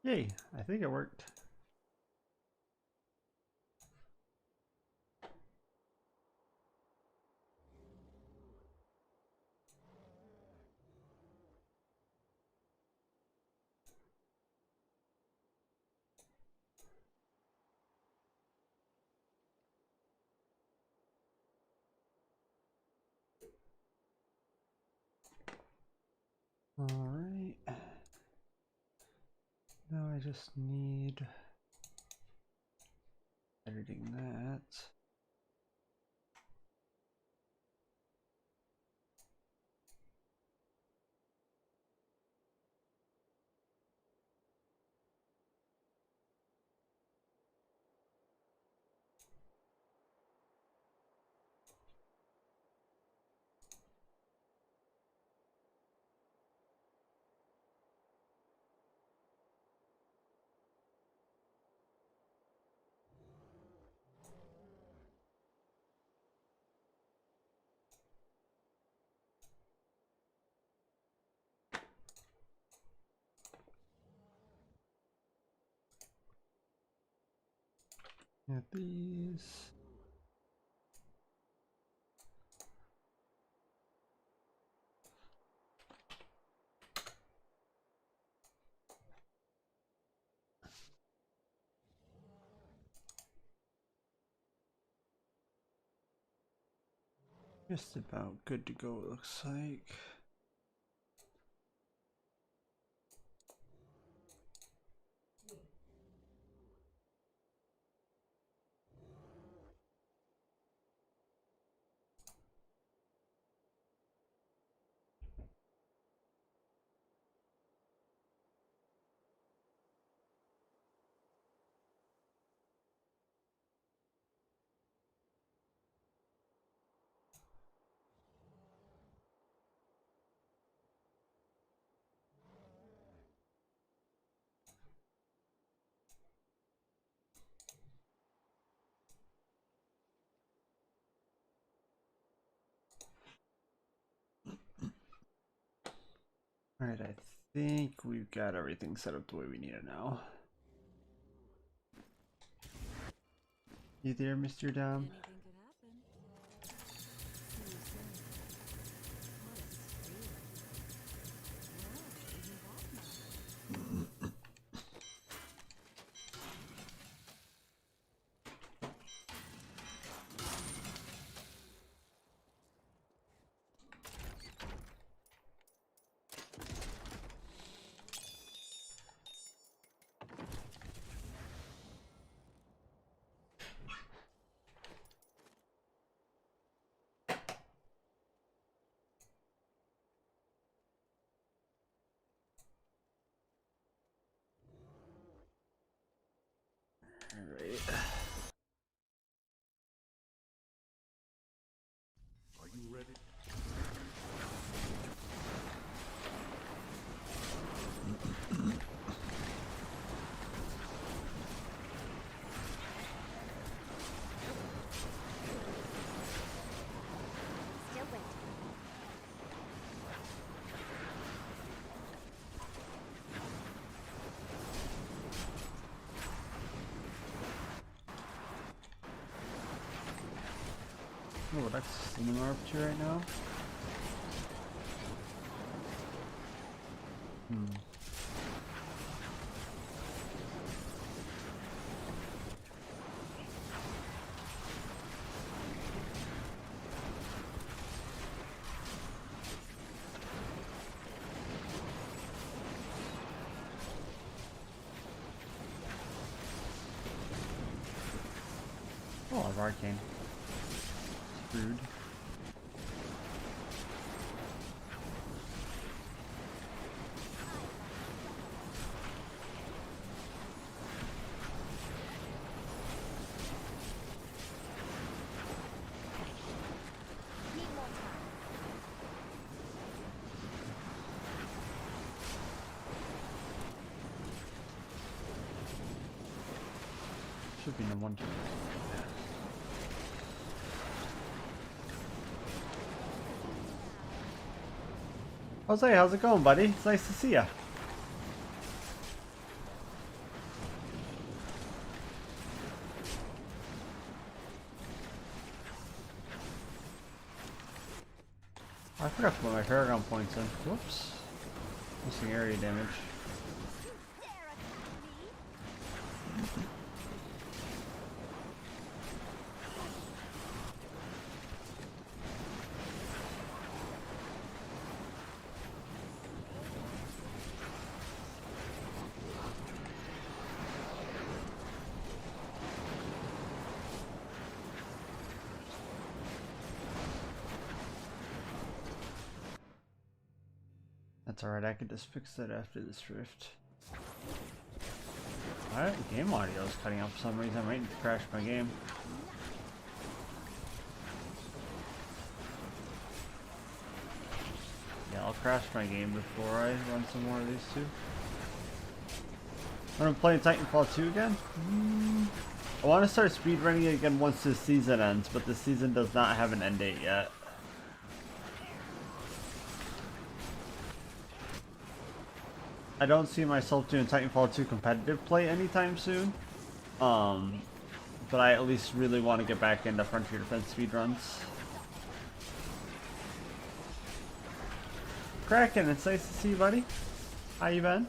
Yay, I think it worked. Alright. Now I just need editing that. Get these. Just about good to go, it looks like. Alright, I think we've got everything set up the way we need it now. You there, Mr. Dom? Alright. Are you ready? Still waiting. Oh, that's in the RP right now. Oh, I've arcane. Rude. Need more time. Should be in the one. Jose, how's it going, buddy? It's nice to see ya. I forgot to put my Paragon points in. Whoops. Missing area damage. That's alright, I could just fix that after this rift. Alright, game audio is cutting out for some reason. I might need to crash my game. Yeah, I'll crash my game before I run some more of these two. When I'm playing Titanfall 2 again? I want to start speedrunning it again once this season ends, but this season does not have an end date yet. I don't see myself doing Titanfall 2 competitive play anytime soon. But I at least really want to get back into Frontier Defense speedruns. Kraken, it's nice to see you, buddy. How you been?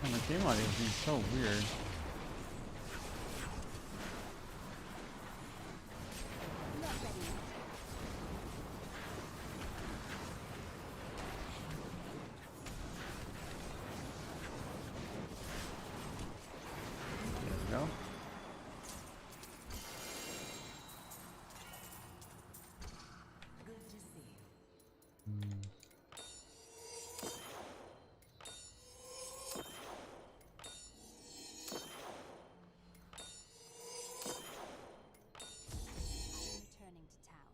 Oh, the game audio is being so weird. There we go. Returning to town.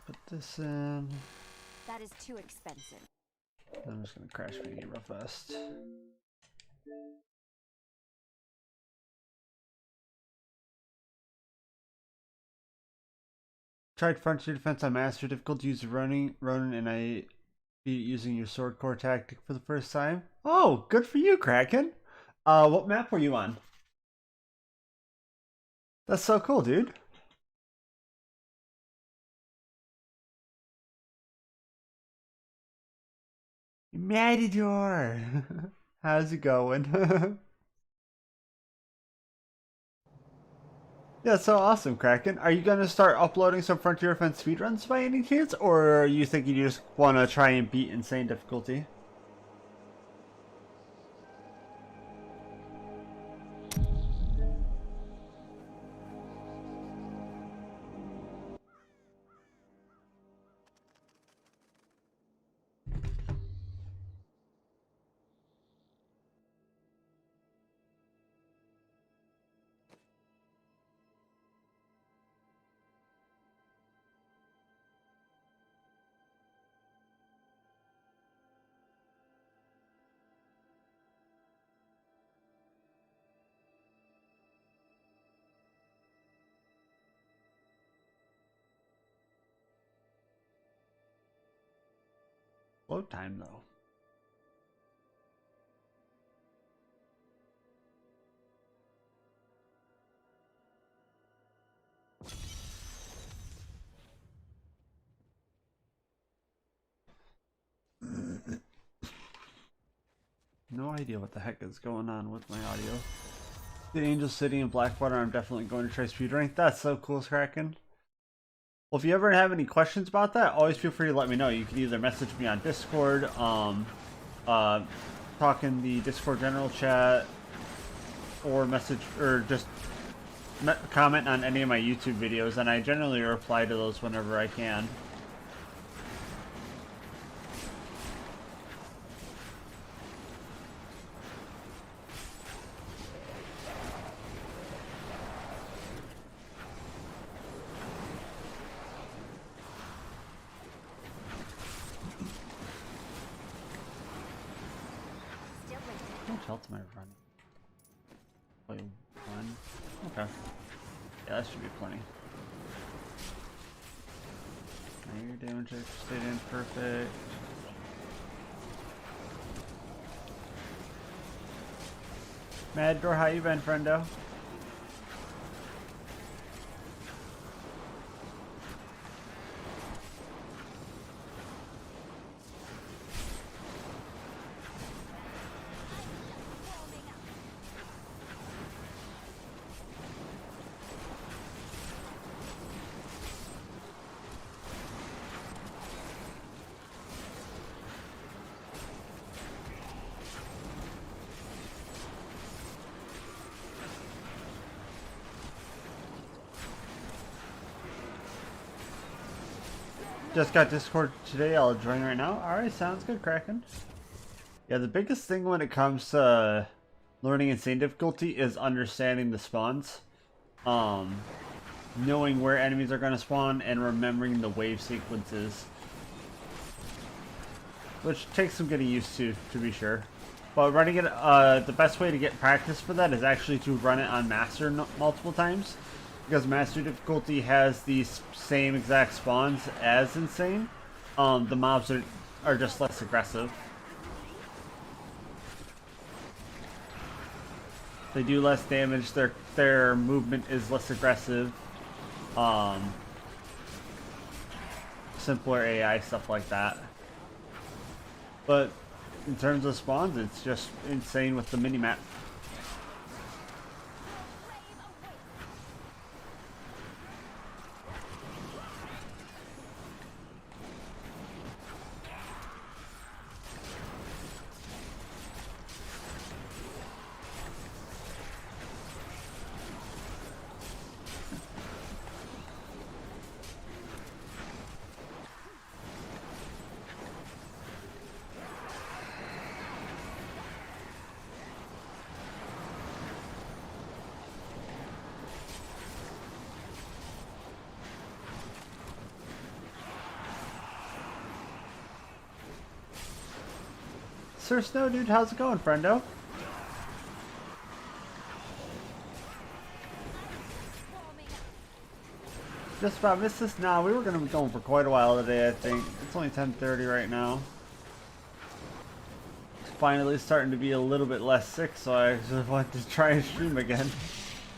Put this in. That is too expensive. I'm just gonna crash my game real fast. Tried Frontier Defense on Master difficulty, used Ronin, and I beat it using your sword core tactic for the first time. Oh, good for you, Kraken. What map were you on? That's so cool, dude. Matador! How's it going? Yeah, so awesome, Kraken. Are you gonna start uploading some Frontier Defense speedruns by any chance, or are you thinking you just want to try and beat insane difficulty? Load time, though. No idea what the heck is going on with my audio. The Angel City and Blackwater, I'm definitely going to try speedrunning. That's so cool, Kraken. Well, if you ever have any questions about that, always feel free to let me know. You can either message me on Discord, talk in the Discord general chat, or message, or just comment on any of my YouTube videos, and I generally reply to those whenever I can. much health am I running? Wait, 1. Okay. Yeah, that should be plenty. Your damage stayed in perfect. Maddoor, how you been, friendo? Just got Discord today, I'll join right now. Alright, sounds good, Kraken. Yeah, the biggest thing when it comes to learning insane difficulty is understanding the spawns. Knowing where enemies are going to spawn and remembering the wave sequences. Which takes some getting used to be sure. But running it, the best way to get practice for that is actually to run it on Master multiple times. Because Master difficulty has these same exact spawns as Insane. The mobs are just less aggressive. They do less damage, their movement is less aggressive. Simpler AI, stuff like that. But in terms of spawns, it's just insane with the minimap. Sir Snow Dude, how's it going, friendo? Just about missed this? Nah, we were going to be going for quite a while today, I think. It's only 10:30 right now. It's finally starting to be a little bit less sick, so I just want to try and stream again.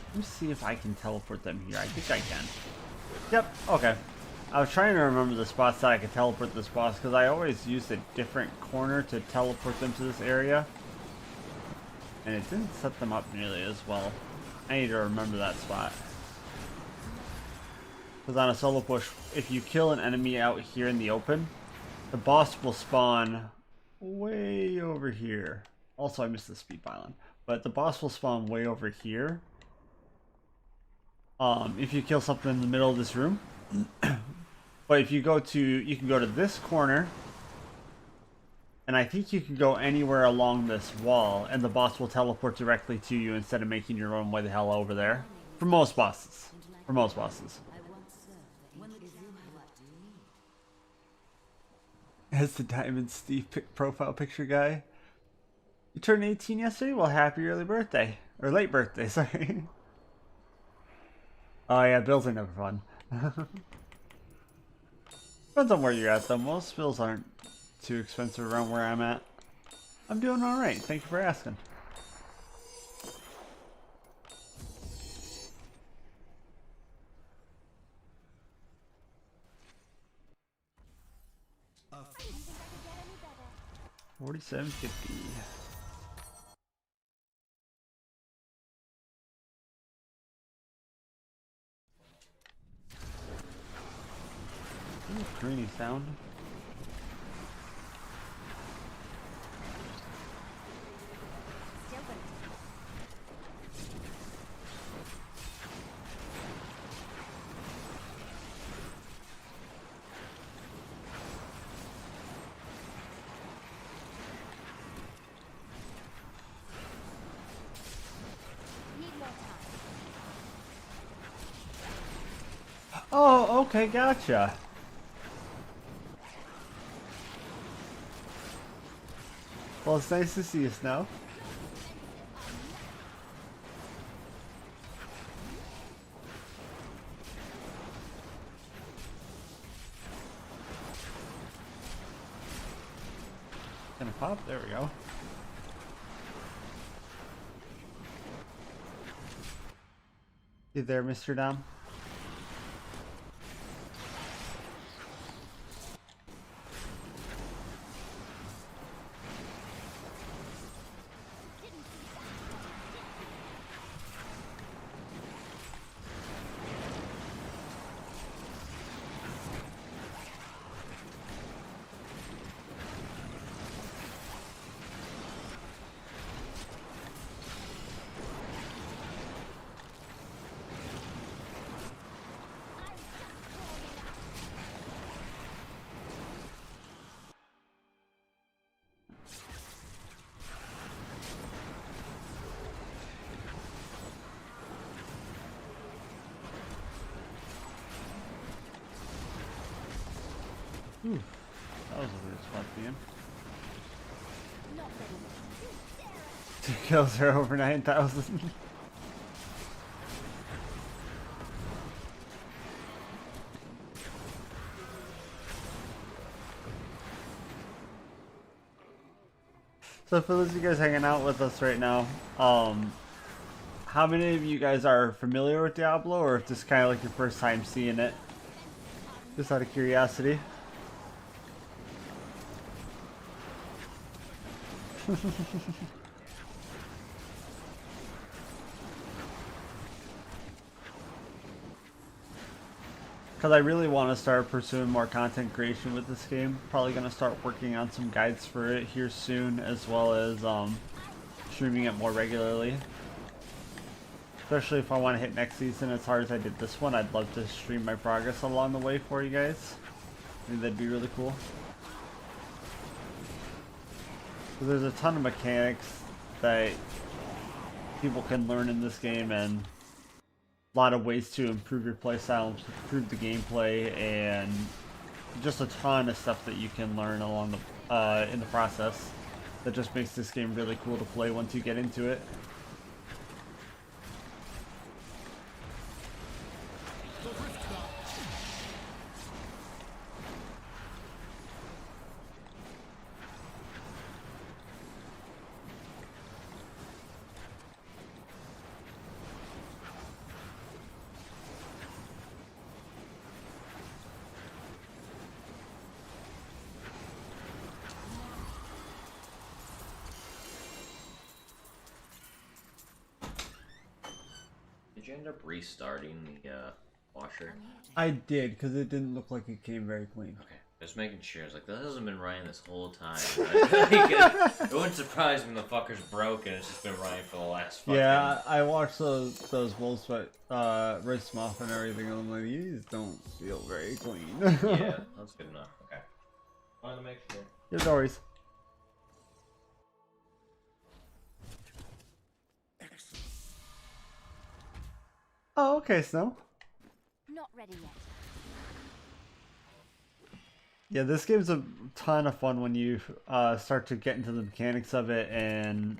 Let me see if I can teleport them here. I think I can. Yep, okay. I was trying to remember the spots that I could teleport this boss, because I always used a different corner to teleport them to this area. And it didn't set them up nearly as well. I need to remember that spot. Because on a solo push, if you kill an enemy out here in the open, the boss will spawn way over here. Also, I missed the speed pylon. But the boss will spawn way over here. If you kill something in the middle of this room. But if you go to, you can go to this corner, and I think you can go anywhere along this wall, and the boss will teleport directly to you instead of making your own way the hell over there. For most bosses. For most bosses. As the Diamond Steve profile picture guy. You turned 18 yesterday? Well, happy early birthday. Or late birthday, sorry. Oh yeah, bills are never fun. Depends on where you're at though. Most bills aren't too expensive around where I'm at. I'm doing alright, thank you for asking. $47.50. Ooh, greeny sound. Still good. Need more time. Oh, okay, gotcha. Well, it's nice to see you, Snow. Gonna pop. There we go. You there, Mr. Dom? Ooh, that was a weird spot to be in. Not ready. 2 kills are over 9,000. So for those of you guys hanging out with us right now, how many of you guys are familiar with Diablo, or if this is kind of like your first time seeing it? Just out of curiosity. Because I really want to start pursuing more content creation with this game. Probably going to start working on some guides for it here soon, as well as streaming it more regularly. Especially if I want to hit next season as hard as I did this one, I'd love to stream my progress along the way for you guys. I think that'd be really cool. So there's a ton of mechanics that people can learn in this game, and a lot of ways to improve your playstyle, improve the gameplay, and just a ton of stuff that you can learn along the in the process. That just makes this game really cool to play once you get into it. Did you end up restarting the washer? I did, because it didn't look like it came very clean. Okay, just making sure. It's like, that hasn't been running this whole time. Right? It wouldn't surprise me when the fucker's broken. It's just been running for the last fucking... Yeah, I watched those wolves, but rinse them off and everything, and I'm like, these don't feel very clean. Yeah, that's good enough. Okay. Wanted to make sure. Your stories. Oh, okay, Snow. Not ready yet. Yeah, this game's a ton of fun when you start to get into the mechanics of it, and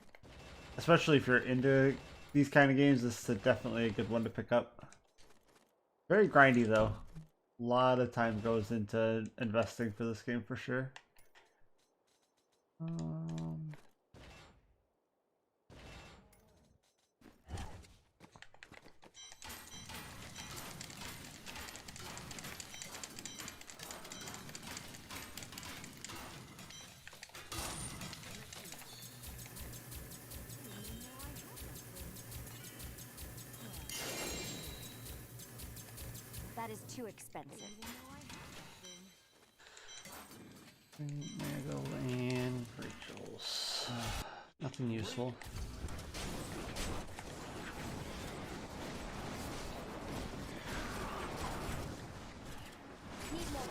especially if you're into these kind of games, this is definitely a good one to pick up. Very grindy though. A lot of time goes into investing for this game for sure. That is too expensive. Meadow and Rachel's. Nothing useful. Need more.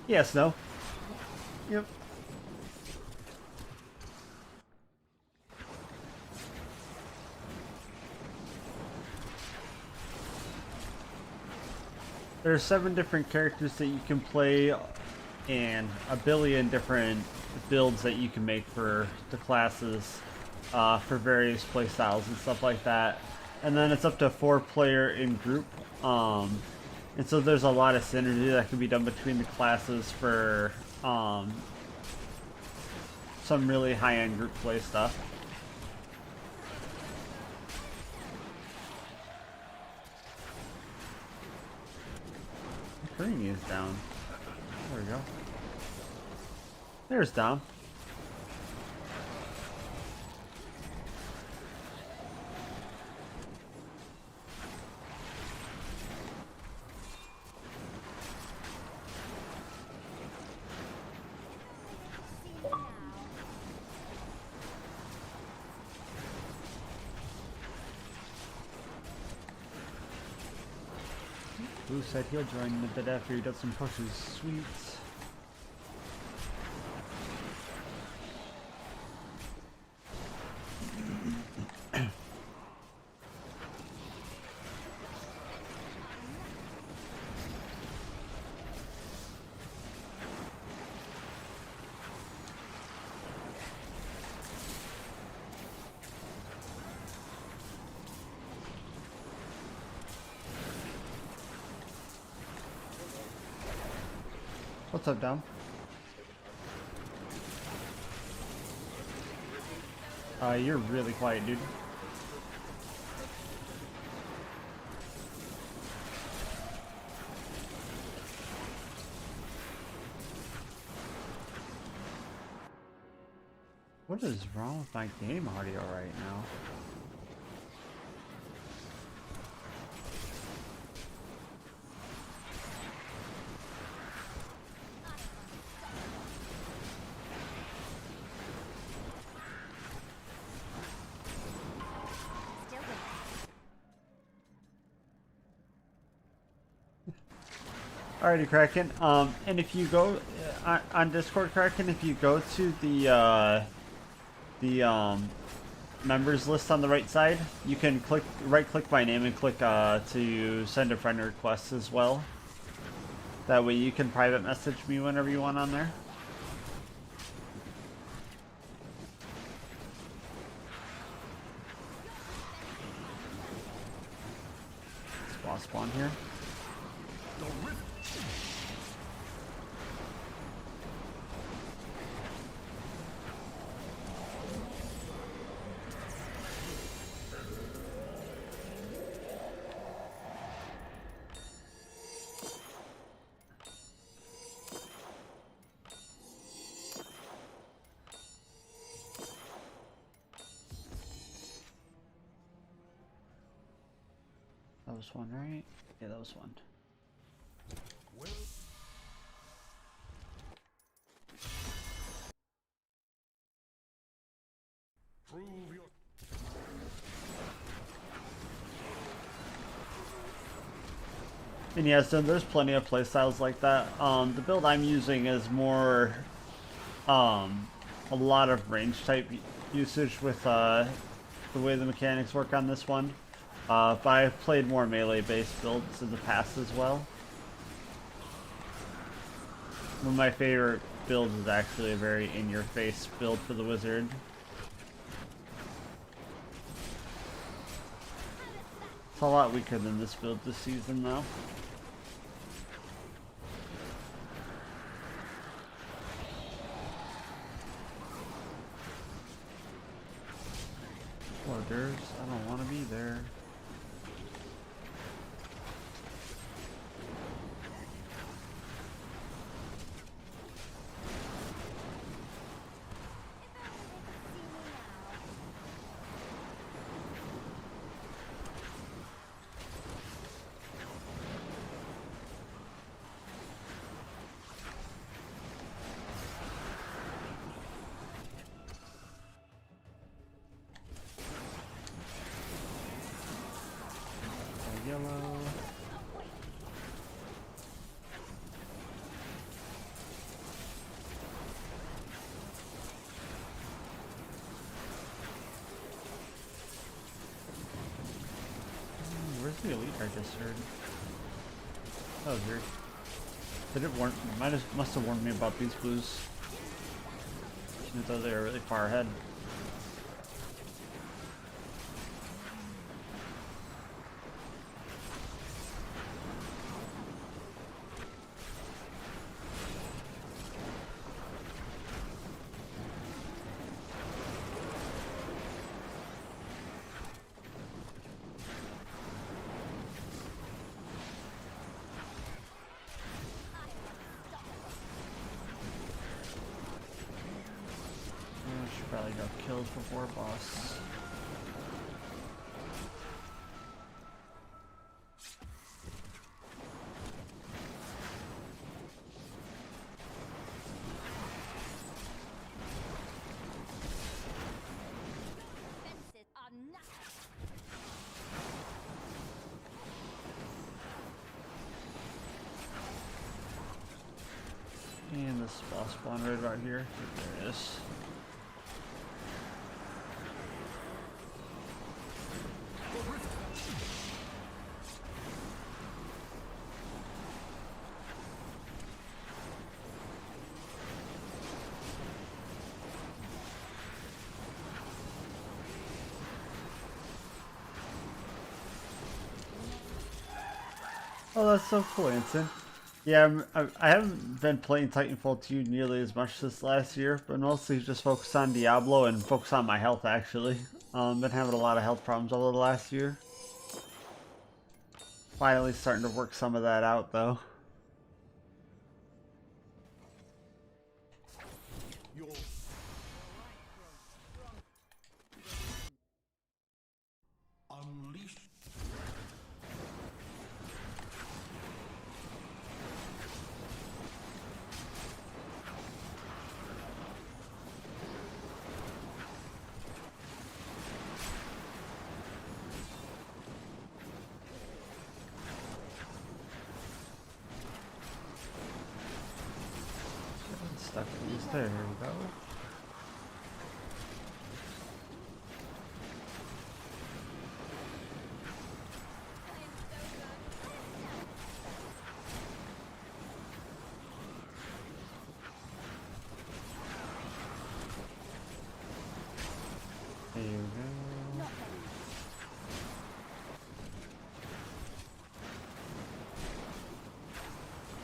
Yes, no. Yep. There are 7 different characters that you can play, and a billion different builds that you can make for the classes. for various playstyles and stuff like that. And then it's up to 4-player in group. And so there's a lot of synergy that can be done between the classes for some really high-end group play stuff. Greeny is down. There we go. There's Dom. Blue said he'll join in a bit after he does some pushes. Sweet. What's up, Dom? You're really quiet, dude. What is wrong with my game audio right now? Alrighty, Kraken. And if you go on Discord, Kraken, if you go to the members list on the right side, you can right-click my name and click to send a friend request as well. That way you can private message me whenever you want on there. Spawn here. That was one, right? Yeah, that was one. Well, prove your And yes, there's plenty of playstyles like that. The build I'm using is more a lot of range type usage with the way the mechanics work on this one. But I've played more melee based builds in the past as well. One of my favorite builds is actually a very in-your-face build for the wizard. It's a lot weaker than this build this season though. Orders, I don't want to be there. Yellow. Where's the elite I just heard? That was weird. Did it warn? Must have warned me about these blues. Even though they were really far ahead. probably got killed before boss. Fences are nothing. And this boss spawn right about here. There it is. Oh, that's so cool, Anson. Yeah, I haven't been playing Titanfall 2 nearly as much this last year, but mostly just focused on Diablo and focused on my health, actually. Been having a lot of health problems over the last year. Finally starting to work some of that out, though. Your unleash. Stuck in these there, here we go. There you go. Not ready yet.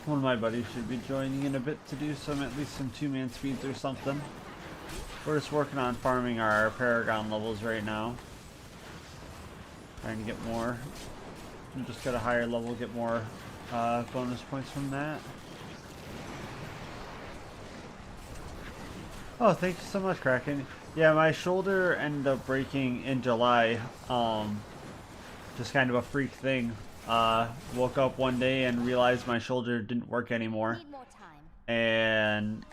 One of my buddies should be joining in a bit to do some, at least some two-man speeds or something. We're just working on farming our Paragon levels right now. Trying to get more. And just get a higher level, get more bonus points from that. Oh, thank you so much, Kraken. Yeah, my shoulder ended up breaking in July. Just kind of a freak thing. Woke up one day and realized my shoulder didn't work anymore. Need more time. And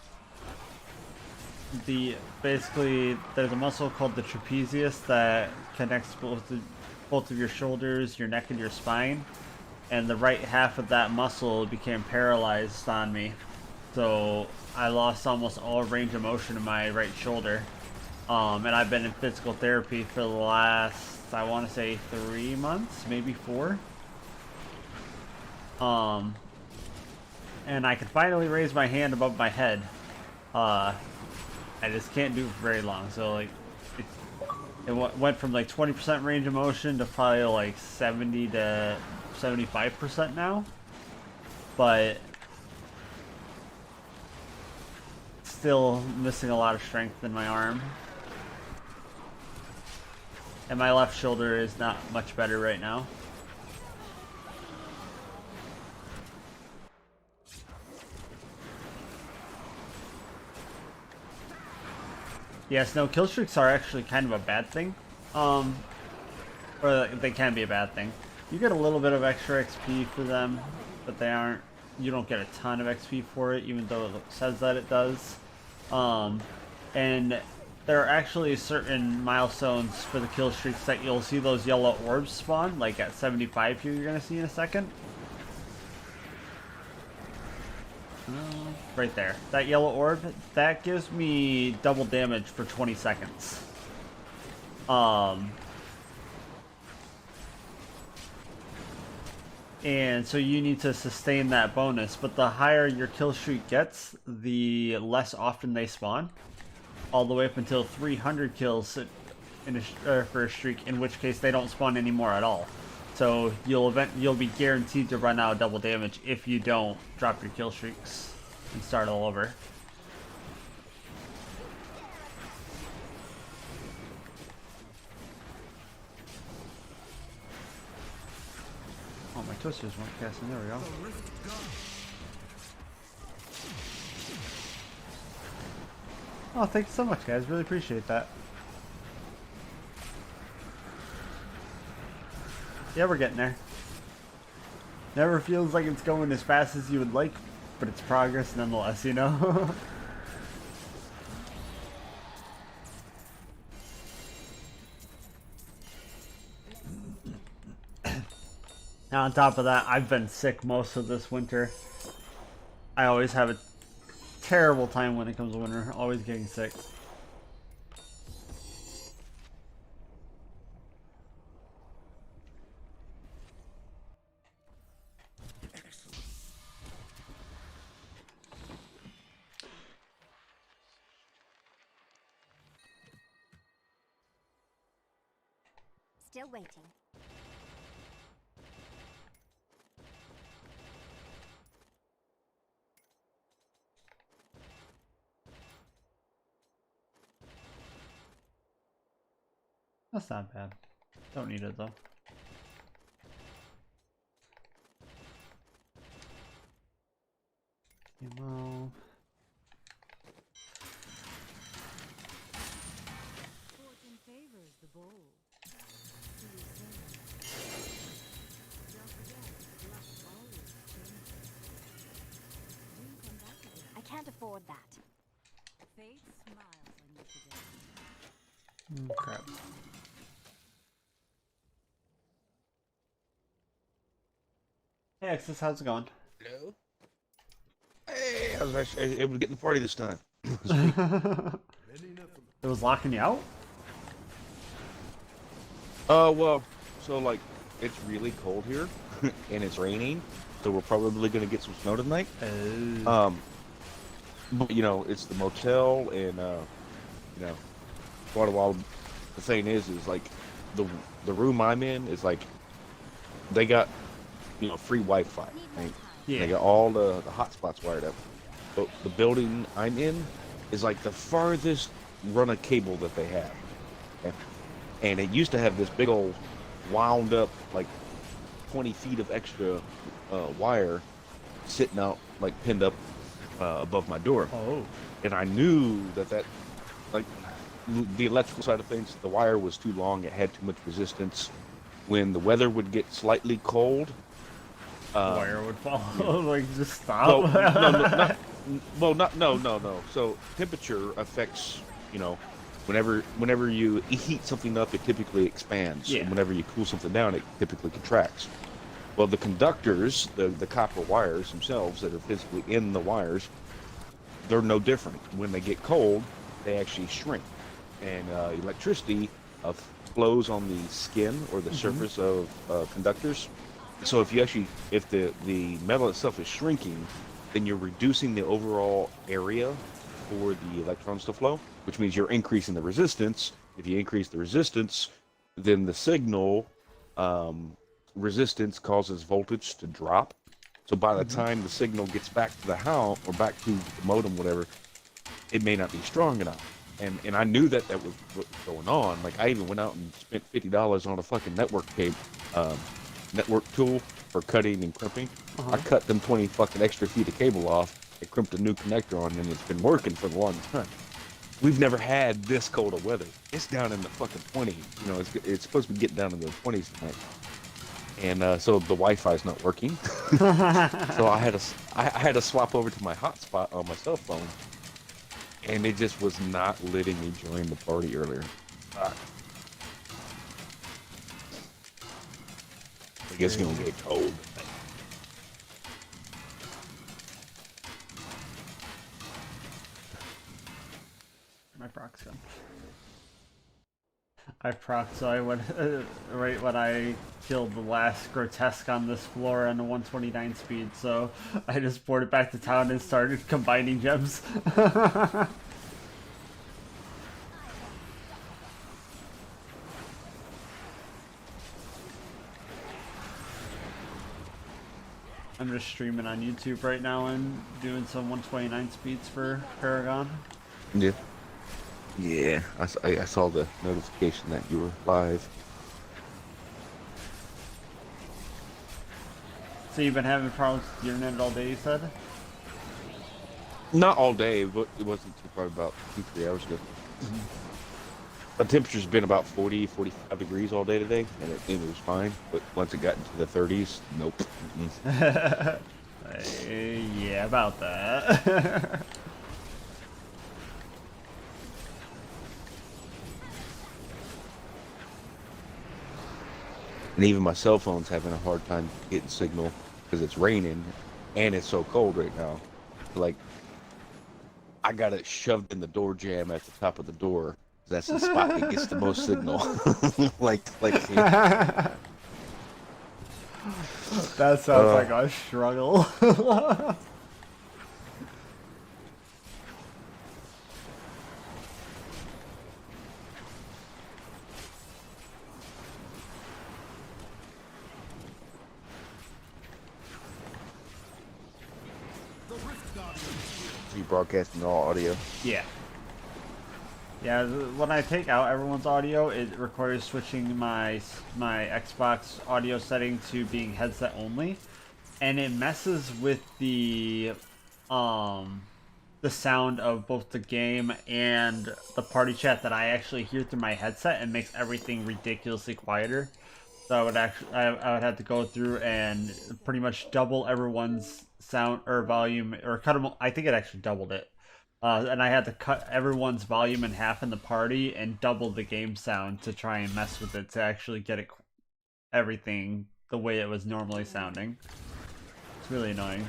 basically there's a muscle called the trapezius that connects both of your shoulders, your neck, and your spine. And the right half of that muscle became paralyzed on me. So I lost almost all range of motion in my right shoulder. And I've been in physical therapy for the last, I want to say 3 months, maybe 4. And I could finally raise my hand above my head. I just can't do it for very long. So like, it went from like 20% range of motion to probably like 70 to 75% now. But still missing a lot of strength in my arm. And my left shoulder is not much better right now. Yes, no, kill streaks are actually kind of a bad thing. Or they can be a bad thing. You get a little bit of extra XP for them, but you don't get a ton of XP for it, even though it says that it does. And there are actually certain milestones for the kill streaks that you'll see those yellow orbs spawn, like at 75 here you're going to see in a second. Right there. That yellow orb, that gives me double damage for 20 seconds. And so you need to sustain that bonus, but the higher your kill streak gets, the less often they spawn. All the way up until 300 kills for a streak, in which case they don't spawn anymore at all. So you'll be guaranteed to run out of double damage if you don't drop your kill streaks and start all over. Oh, my toasters weren't casting. There we go. The rift gun. Oh, thank you so much, guys. Really appreciate that. Yeah, we're getting there. Never feels like it's going as fast as you would like, but it's progress nonetheless, you know? Now, on top of that, I've been sick most of this winter. I always have a terrible time when it comes to winter, always getting sick. Still waiting. That's not bad. Don't need it though. Emo. Fortune favors the bold. I can't afford that. Fate smiles on you today. Crap. Hey, Exus, how's it going? Hello? Hey, I was actually able to get in the party this time. Many nothing. It was locking you out? Well, so like, it's really cold here, and it's raining, so we're probably gonna get some snow tonight. But you know, it's the motel, and you know, quite a while. The thing is like, the room I'm in is like, they got, you know, free Wi-Fi. Right? Yeah. They got all the hotspots wired up. But the building I'm in is like the farthest run of cable that they have. Okay? And it used to have this big old wound up, like 20 feet of extra wire sitting out, like pinned up above my door. Oh. And I knew that like, the electrical side of things, the wire was too long. It had too much resistance. When the weather would get slightly cold, The wire would fall. Like, just well, stop. no. So temperature affects, you know, whenever you heat something up, it typically expands. Yeah. And whenever you cool something down, it typically contracts. Well, the conductors, the copper wires themselves that are physically in the wires, they're no different. When they get cold, they actually shrink. And electricity flows on the skin or the surface of conductors. So if the metal itself is shrinking, then you're reducing the overall area for the electrons to flow, which means you're increasing the resistance. If you increase the resistance, then the signal resistance causes voltage to drop. So by the time the signal gets back to the house or back to the modem, whatever, it may not be strong enough. And I knew that was what was going on. Like, I even went out and spent $50 on a fucking network tool for cutting and crimping. I cut them 20 fucking extra feet of cable off. I crimped a new connector on, and it's been working for the longest time. We've never had this cold of weather. It's down in the fucking 20s. You know, it's supposed to be getting down in the 20s tonight. And so the Wi-Fi's not working. So I had to swap over to my hotspot on my cell phone, and it just was not letting me join the party earlier. I guess it's gonna get cold. My proc's gone. I proc, so I went right when I killed the last grotesque on this floor on the 129 speed, so I just boarded back to town and started combining gems. I'm just streaming on YouTube right now and doing some 129 speeds for Paragon. Yeah. Yeah, I saw the notification that you were live. So you've been having problems with the internet all day, you said? Not all day, but it wasn't too probably about 2-3 hours ago. The temperature's been about 40, 45 degrees all day today, and it was fine. But once it got into the 30s, nope. Mm-mm. Yeah, about that. And even my cell phone's having a hard time getting signal because it's raining and it's so cold right now. Like, I got it shoved in the door jamb at the top of the door. That's the spot that gets the most signal. That sounds like a struggle. You broadcasting all audio. Yeah. Yeah, when I take out everyone's audio, it requires switching my Xbox audio setting to being headset only, and it messes with the sound of both the game and the party chat that I actually hear through my headset, and makes everything ridiculously quieter. So I would have to go through and pretty much double everyone's sound or volume, or cut them. I think it actually doubled it. And I had to cut everyone's volume in half in the party and double the game sound to try and mess with it to actually get it everything the way it was normally sounding. It's really annoying.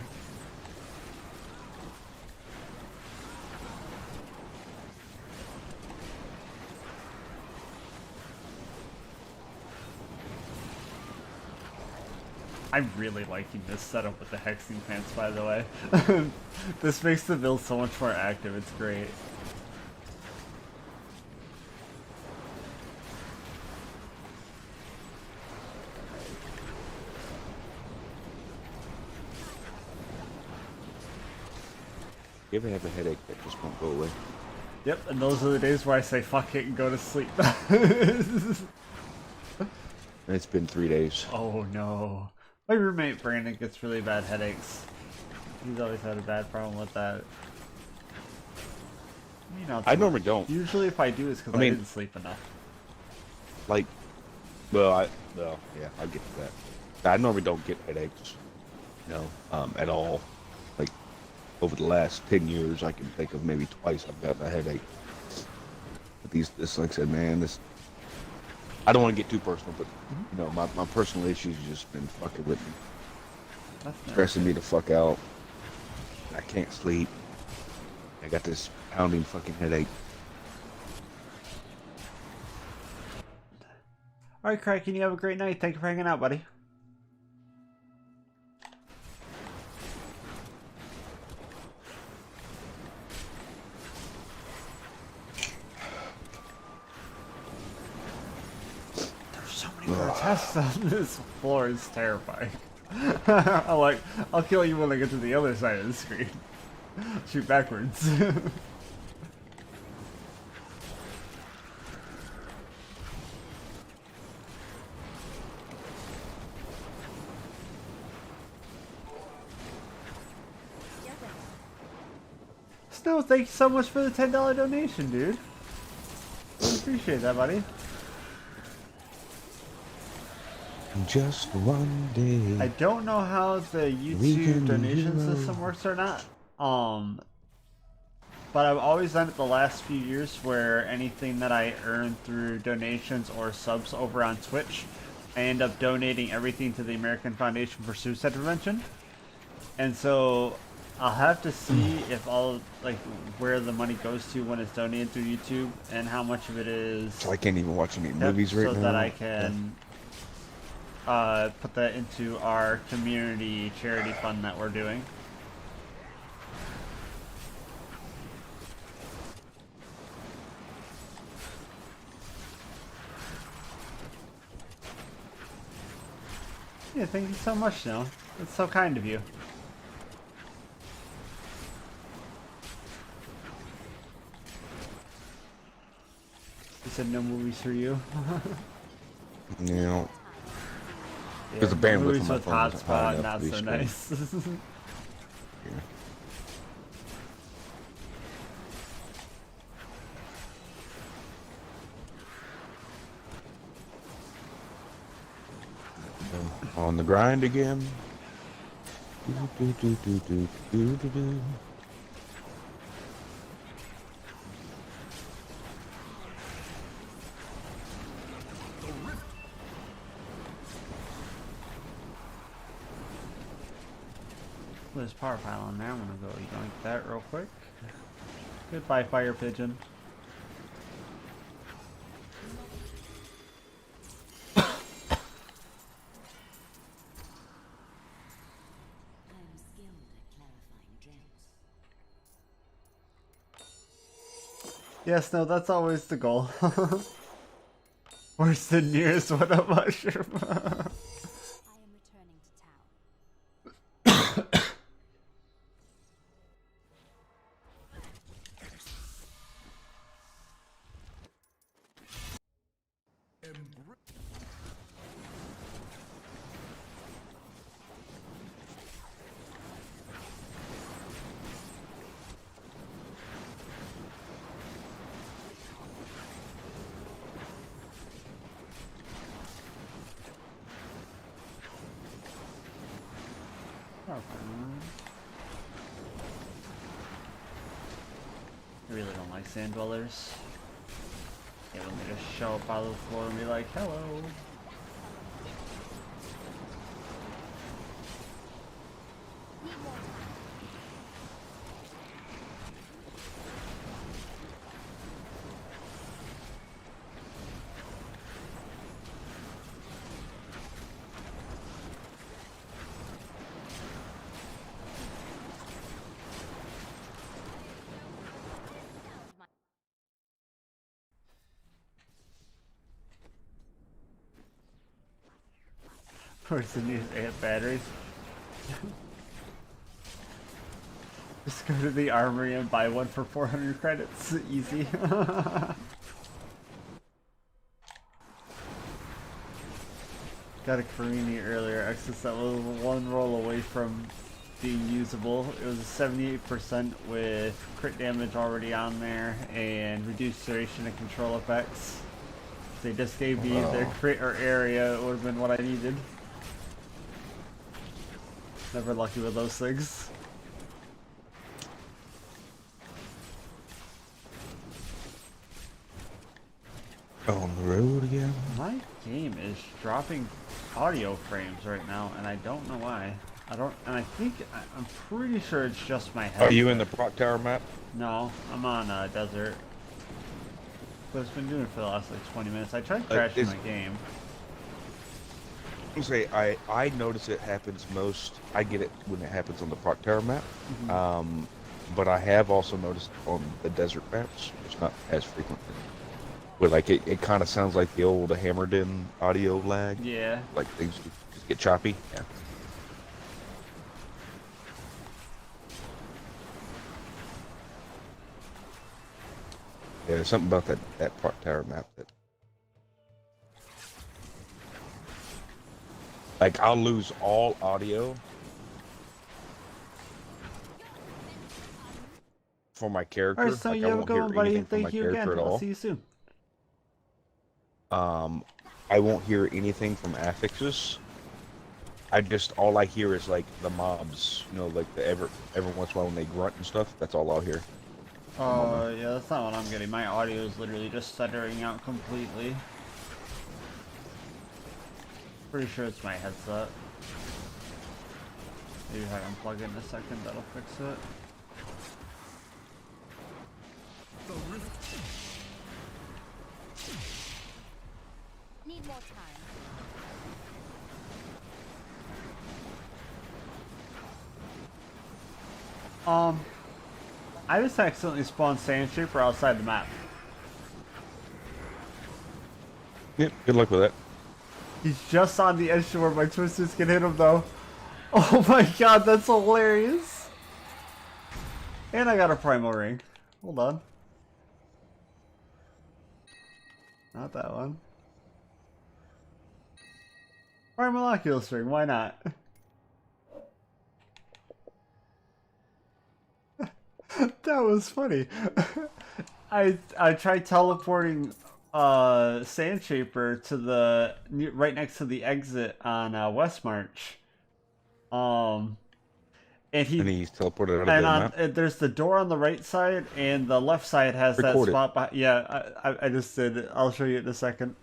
I'm really liking this setup with the hexing pants, by the way. This makes the build so much more active, it's great. You ever have a headache that just won't go away? Yep, and those are the days where I say fuck it and go to sleep. It's been 3 days. Oh no. My roommate Brandon gets really bad headaches. He's always had a bad problem with that. You know, I normally don't. Usually if I do, it's because I didn't sleep enough. Like, yeah, I get to that. I normally don't get headaches, at all. Like, over the last 10 years, I can think of maybe twice I've gotten a headache. But this, like I said, man, I don't want to get too personal, but, my personal issues just been fucking with me. Stressing me the fuck out. I can't sleep. I got this pounding fucking headache. Alright, Kraken, you have a great night. Thank you for hanging out, buddy. There's so many grotesques on this floor, it's terrifying. I'll kill you when I get to the other side of the screen. Shoot backwards. Snow, thank you so much for the $10 donation, dude. Really appreciate that, buddy. Just one day. I don't know how the YouTube donation system works or not. But I've always done it the last few years where anything that I earn through donations or subs over on Twitch, I end up donating everything to the American Foundation for Suicide Prevention. And so I'll have to see if where the money goes to when it's donated through YouTube and how much of it is. So I can't even watch any movies right now. So that I can put that into our community charity fund that we're doing. Yeah, thank you so much, Snow. That's so kind of you. You said no movies for you? Yeah. Yeah, Because the bandwidth movies on my with phone isn't high hotspot, enough not to be so screwed. nice. Yeah. On the grind again. Do, do, do, do, do, do, do. There's power pylon there. I'm gonna go yoink that real quick. Goodbye, fire pigeon. I am skilled at clarifying gems. Yes, no, that's always the goal. Where's the nearest one a mushroom? I am returning to town. I really don't like sand dwellers. Yeah, when they just show up out of the floor and be like, hello. Need more time. Where's the nearest amp batteries? Just go to the armory and buy one for 400 credits. Easy. Got a Karini earlier, Exus, that was one roll away from being usable. It was a 78% with crit damage already on there and reduced duration and control effects. If they just gave me their crit or area, it would have been what I needed. Never lucky with those things. On the road again. My game is dropping audio frames right now, and I don't know why. I'm pretty sure it's just my head. Are you in the Proc Tower map? No, I'm on desert. But it's been doing it for the last like 20 minutes. I tried crashing my game. I say I notice it happens most. I get it when it happens on the Proc Tower map. But I have also noticed on the desert maps, it's not as frequent. Where like it kind of sounds like the old hammered in audio lag. Yeah. Like things just get choppy. Yeah. Yeah, there's something about that Proc Tower map that. Like, I'll lose all audio for my character. Alright, so like, you I have a won't good hear one, buddy. anything from my Thank you character again. at I'll all. see you soon. I won't hear anything from affixes. All I hear is like the mobs, you know, like every once in a while when they grunt and stuff. That's all I'll hear. Yeah, that's not what I'm getting. My audio is literally just stuttering out completely. Pretty sure it's my headset. Maybe if I unplug it in a second, that'll fix it. Need more time. I just accidentally spawned Sand Shaper outside the map. Yep, good luck with that. He's just on the edge to where my twisters can hit him, though. Oh my god, that's hilarious! And I got a primal ring. Hold on. Not that one. Primal Oculus ring, why not? That was funny. I tried teleporting sand shaper to the right next to the exit on West March. Um, and And he he's teleported out of and the on map. there's the door on the right side, and the left side has that Record it. spot. Yeah, I just did it. I'll show you in a second.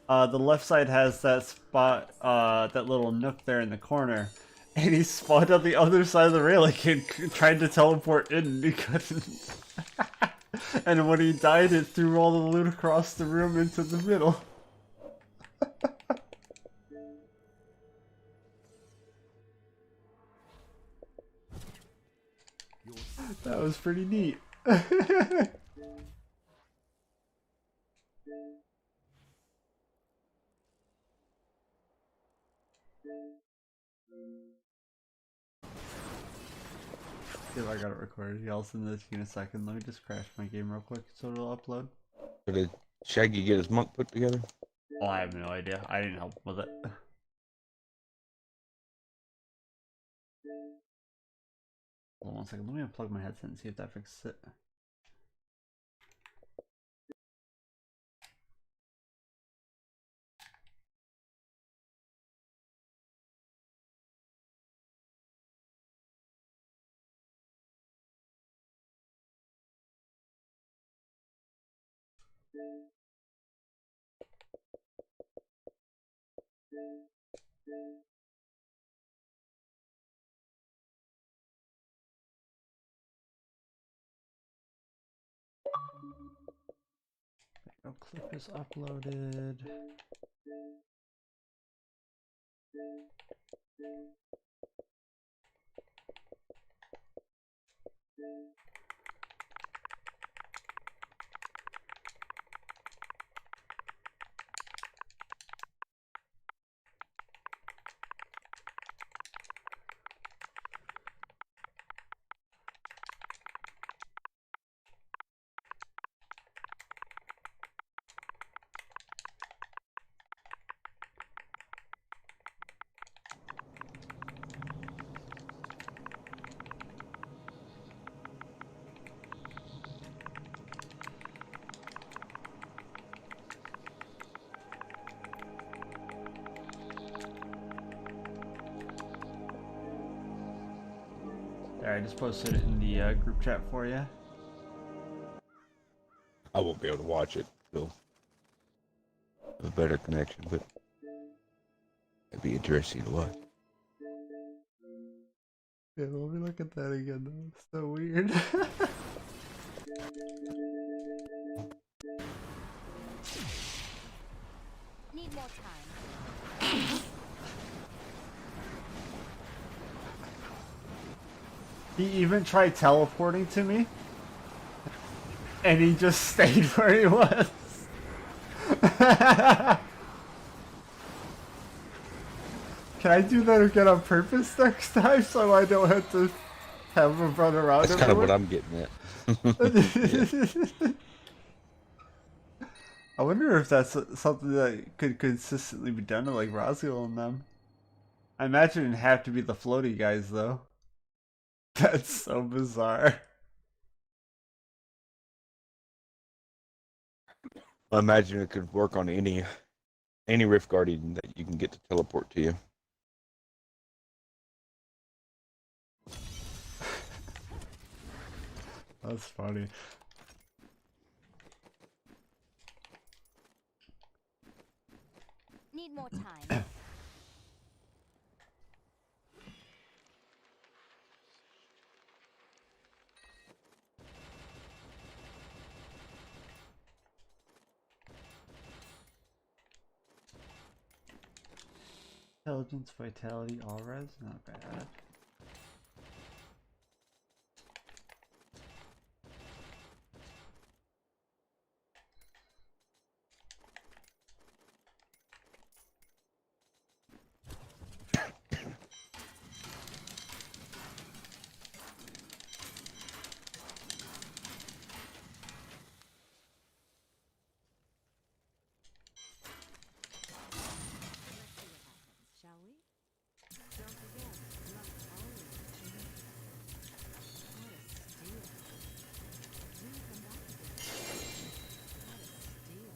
The left side has that spot, that little nook there in the corner, and he spawned on the other side of the railing and tried to teleport in, and he couldn't. And when he died, it threw all the loot across the room into the middle. That was pretty neat. If I got it recorded, yeah, I'll send this to you in a second. Let me just crash my game real quick so it'll upload. So did Shaggy get his monk put together? Oh, I have no idea. I didn't help with it. Hold on one second. Let me unplug my headset and see if that fixes it. No clip is uploaded. There, I just posted it in the group chat for you. I won't be able to watch it. So a better connection, but it'd be interesting to watch. Yeah, let me look at that again though. It's so weird. Need more time. He even tried teleporting to me, and he just stayed where he was. Can I do that again on purpose next time so I don't have to have him run around? That's kind of what everywhere? I'm getting at. I wonder if that's something that could consistently be done to like Roswell and them. I imagine it'd have to be the floaty guys though. That's so bizarre. I imagine it could work on any Rift Guardian that you can get to teleport to you. That's funny. Need more time. Intelligence, vitality, all res, not bad. Shall we? Don't forget, luck always changes. What a steal. Do come back again. What a steal.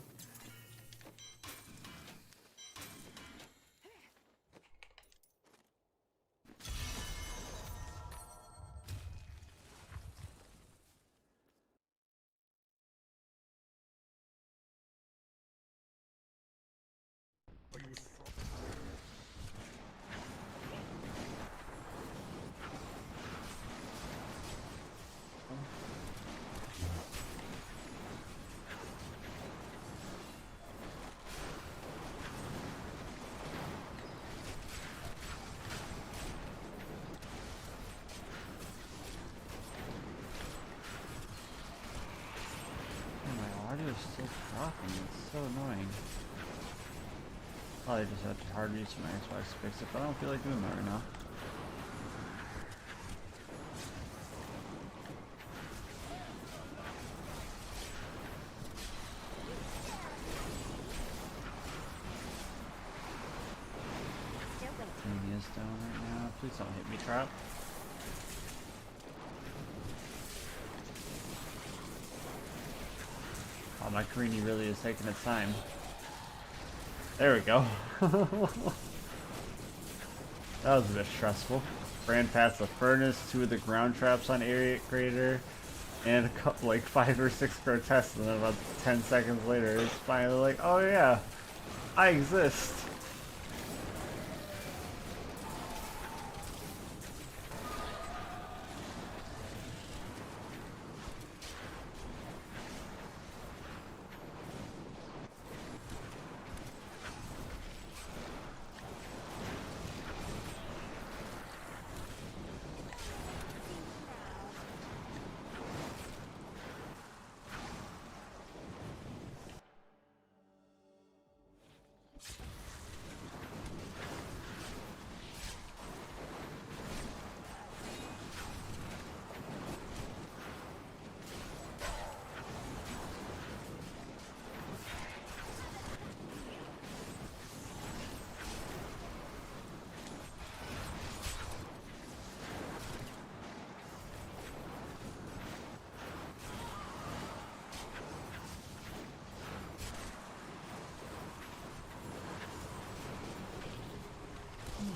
is still dropping. It's so annoying. Probably just have to hard use my Xbox to fix it, but I don't feel like doing that right now. Still waiting. Thing is down right now. Please don't hit me, trap. Oh, my Karini really is taking its time. There we go. That was a bit stressful. Ran past the furnace, 2 of the ground traps on area creator, and a couple, like 5 or 6 protests, and then about 10 seconds later, it's finally like, oh yeah, I exist.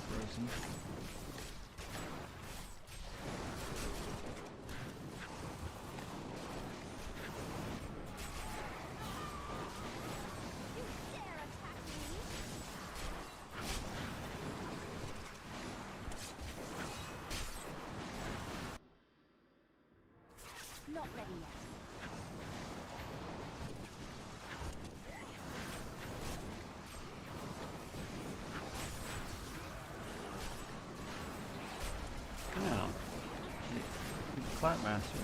Frozen. Dare attack me? Not ready yet. Yeah. Clap master.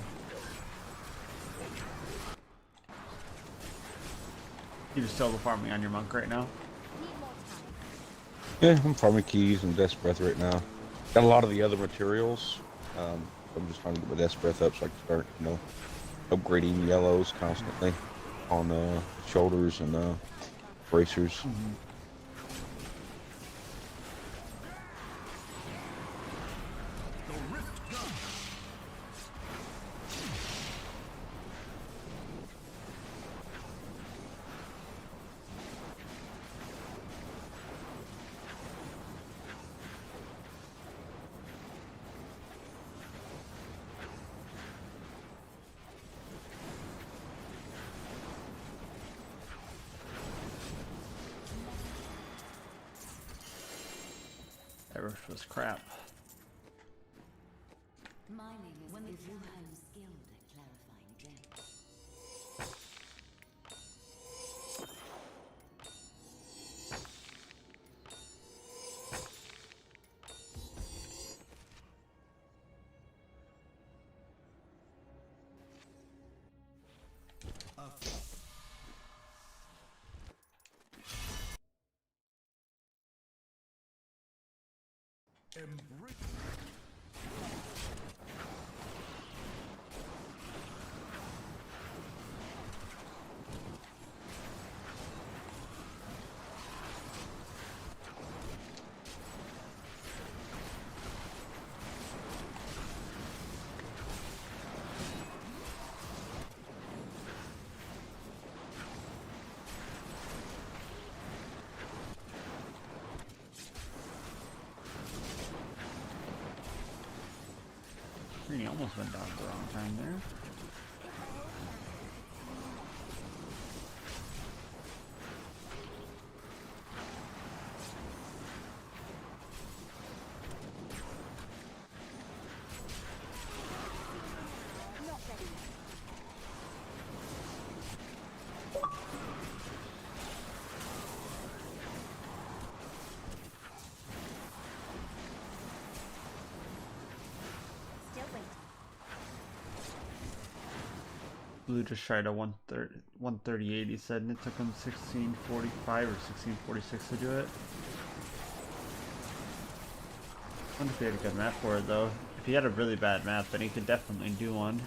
You just still farming on your monk right now? Need more time. Yeah, I'm farming keys and death's breath right now. Got a lot of the other materials. I'm just trying to get my death's breath up so I can start, upgrading yellows constantly on shoulders and bracers. The rift gun. That rush was crap. Mining is when you I'm skilled at clarifying depth. Embrace. He almost went down at the wrong time there. Not ready yet. Still waiting. Blue just tried a 138, he said, and it took him 1645 or 1646 to do it. I wonder if he had a good map for it, though. If he had a really bad map, then he could definitely do one.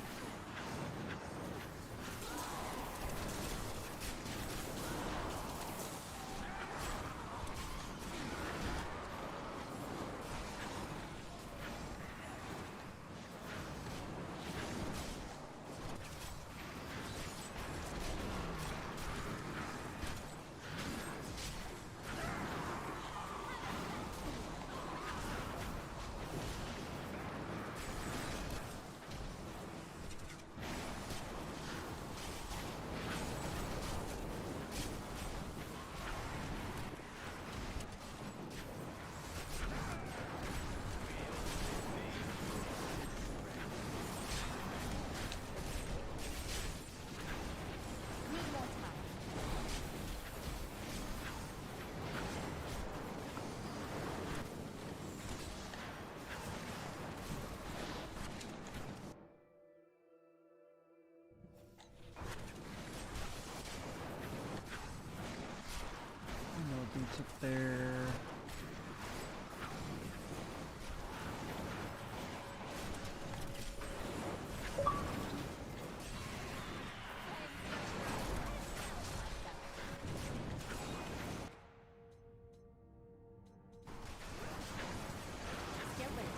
Need more time. No boots up there. Get ready.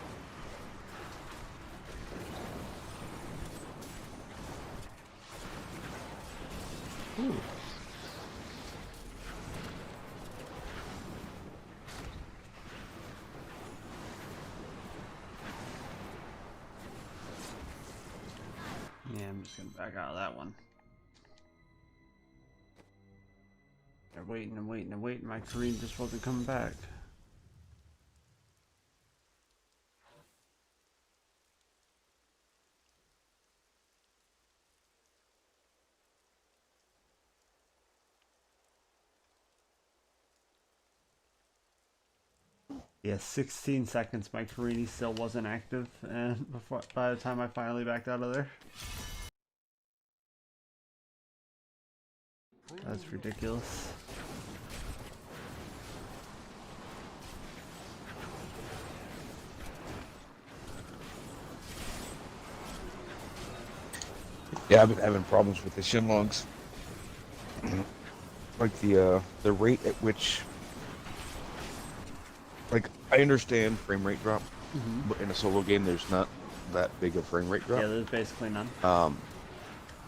Ooh. Yeah, I'm just gonna back out of that one. They're waiting and waiting and waiting. My Korean just wasn't coming back. Yeah, 16 seconds. My Carini still wasn't active, and before by the time I finally backed out of there, that's ridiculous. Yeah, I've been having problems with the Shenlongs. Like the rate at which, like, I understand frame rate drop, but in a solo game there's not that big a frame rate drop. Yeah, there's basically none.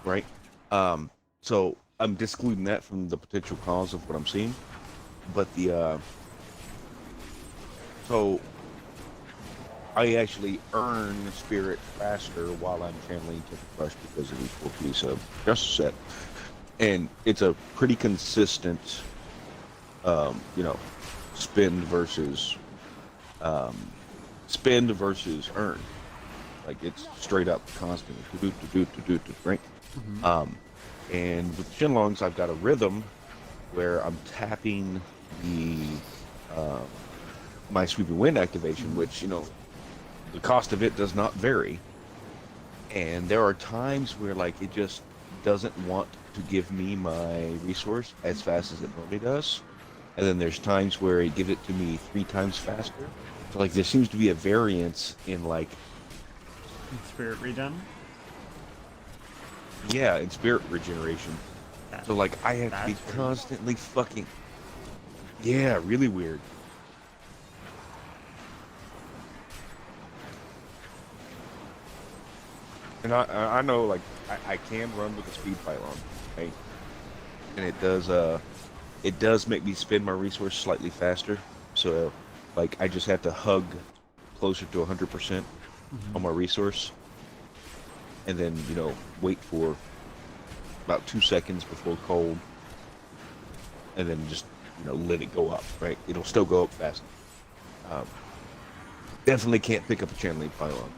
Right? So I'm discluding that from the potential cause of what I'm seeing. But so I actually earn spirit faster while I'm channeling to the crush because of the full piece of justice set. And it's a pretty consistent, spend versus earn. Like, it's straight up constant. Right? And with Shenlongs, I've got a rhythm where I'm tapping my sweeping wind activation, which, the cost of it does not vary. And there are times where, like, it just doesn't want to give me my resource as fast as it normally does. And then there's times where it gives it to me 3 times faster. So, like, there seems to be a variance in, like, Spirit regen. yeah, in spirit regeneration. So, like, I have to be That's weird. constantly fucking... Yeah, really weird. And I know, like, I can run with a speed pylon, right? And it does make me spend my resource slightly faster. So, like, I just have to hug closer to 100% on my resource. And then, wait for about 2 seconds before cold. And then just, let it go up, right? It'll still go up fast. Definitely can't pick up a channeling pylon.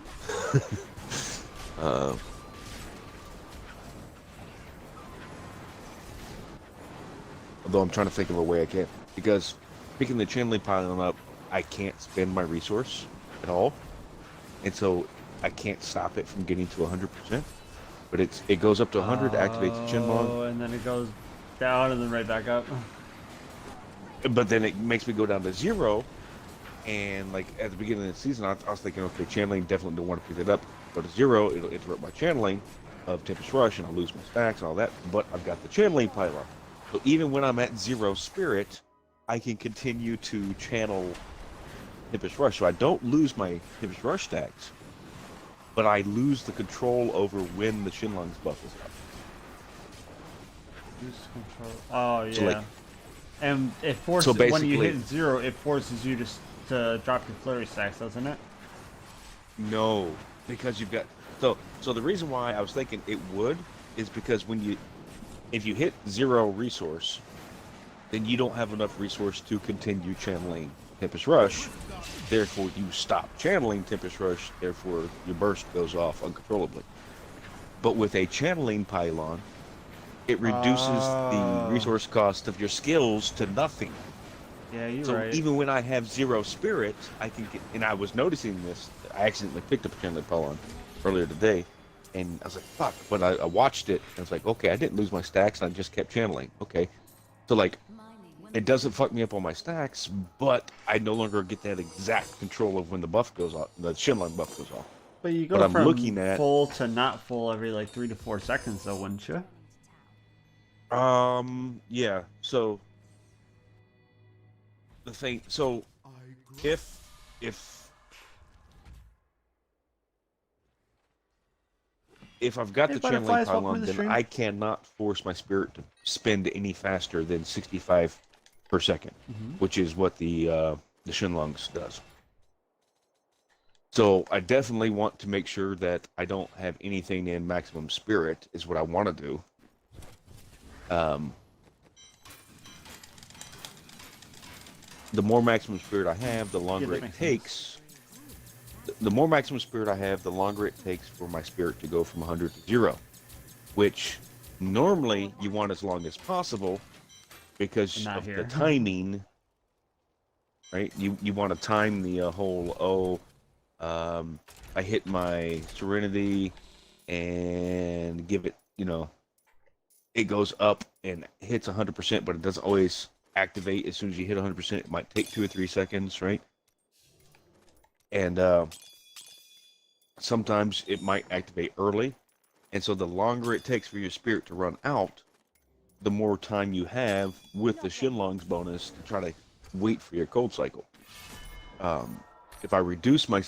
Although I'm trying to think of a way I can, because picking the channeling pylon up, I can't spend my resource at all, and so I can't stop it from getting to 100%. but it goes up to 100, activates the Shinlong, Oh, and then it goes down and then right back up. but then it makes me go down to 0. And like at the beginning of the season, I was thinking, okay, channeling, definitely don't want to pick it up. Go to 0, it'll interrupt my channeling of Tempest Rush, and I'll lose my stacks and all that. But I've got the channeling pylon, so even when I'm at 0 spirit, I can continue to channel Tempest Rush. So I don't lose my Tempest Rush stacks, but I lose the control over when the Shinlong's buff is up. Use control. Oh yeah. So, like, and it forces so when you basically- hit 0, it forces you to drop your flurry stacks, doesn't it? No, because you've got so the reason why I was thinking it would is because if you hit 0 resource, then you don't have enough resource to continue channeling Tempest Rush. Therefore, you stop channeling Tempest Rush. Therefore, your burst goes off uncontrollably. But with a channeling pylon, it reduces the resource cost of your skills to nothing. Yeah, you're So right. even when I have 0 spirit, I can get. And I was noticing this. I accidentally picked up a channeling pylon earlier today, and I was like, "Fuck!" But I watched it, and I was like, "Okay, I didn't lose my stacks, and I just kept channeling." Okay, so like, it doesn't fuck me up on my stacks, but I no longer get that exact control of when the buff goes off, the Shinlong buff goes off. But you go But I'm from looking at- full to not full every like 3 to 4 seconds, though, wouldn't you? Yeah. So the thing, so if I've got Hey, the Butterflies, channeling welcome to pylon, the then stream. I cannot force my spirit to spend any faster than 65 per second, which is what the Shinlongs does. So I definitely want to make sure that I don't have anything in maximum spirit, is what I want to do. The more maximum spirit I have, the longer that it makes takes. The more maximum spirit I have, the longer it takes for my spirit to go from 100 to 0, which normally you want as long as possible because Not of here. the timing, right? You want to time the whole, I hit my Serenity and give it, it goes up and hits 100%, but it doesn't always activate as soon as you hit 100%. It might take 2 or 3 seconds, right? And sometimes it might activate early. And so the longer it takes for your spirit to run out, the more time you have with the Shinlong's bonus to try to wait for your cold cycle. If I reduce my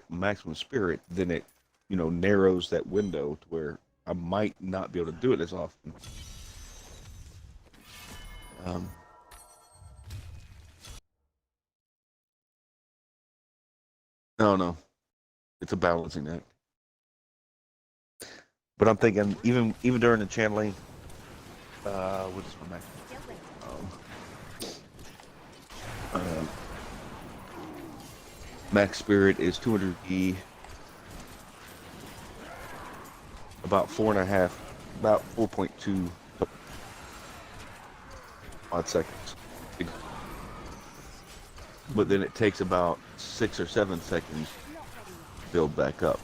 maximum spirit, then it, narrows that window to where I might not be able to do it as often. No, it's a balancing act. But I'm thinking, even during the channeling, what is my maximum? Max spirit is 200 E, about 4.2 odd seconds. But then it takes about 6 or 7 seconds to build back up.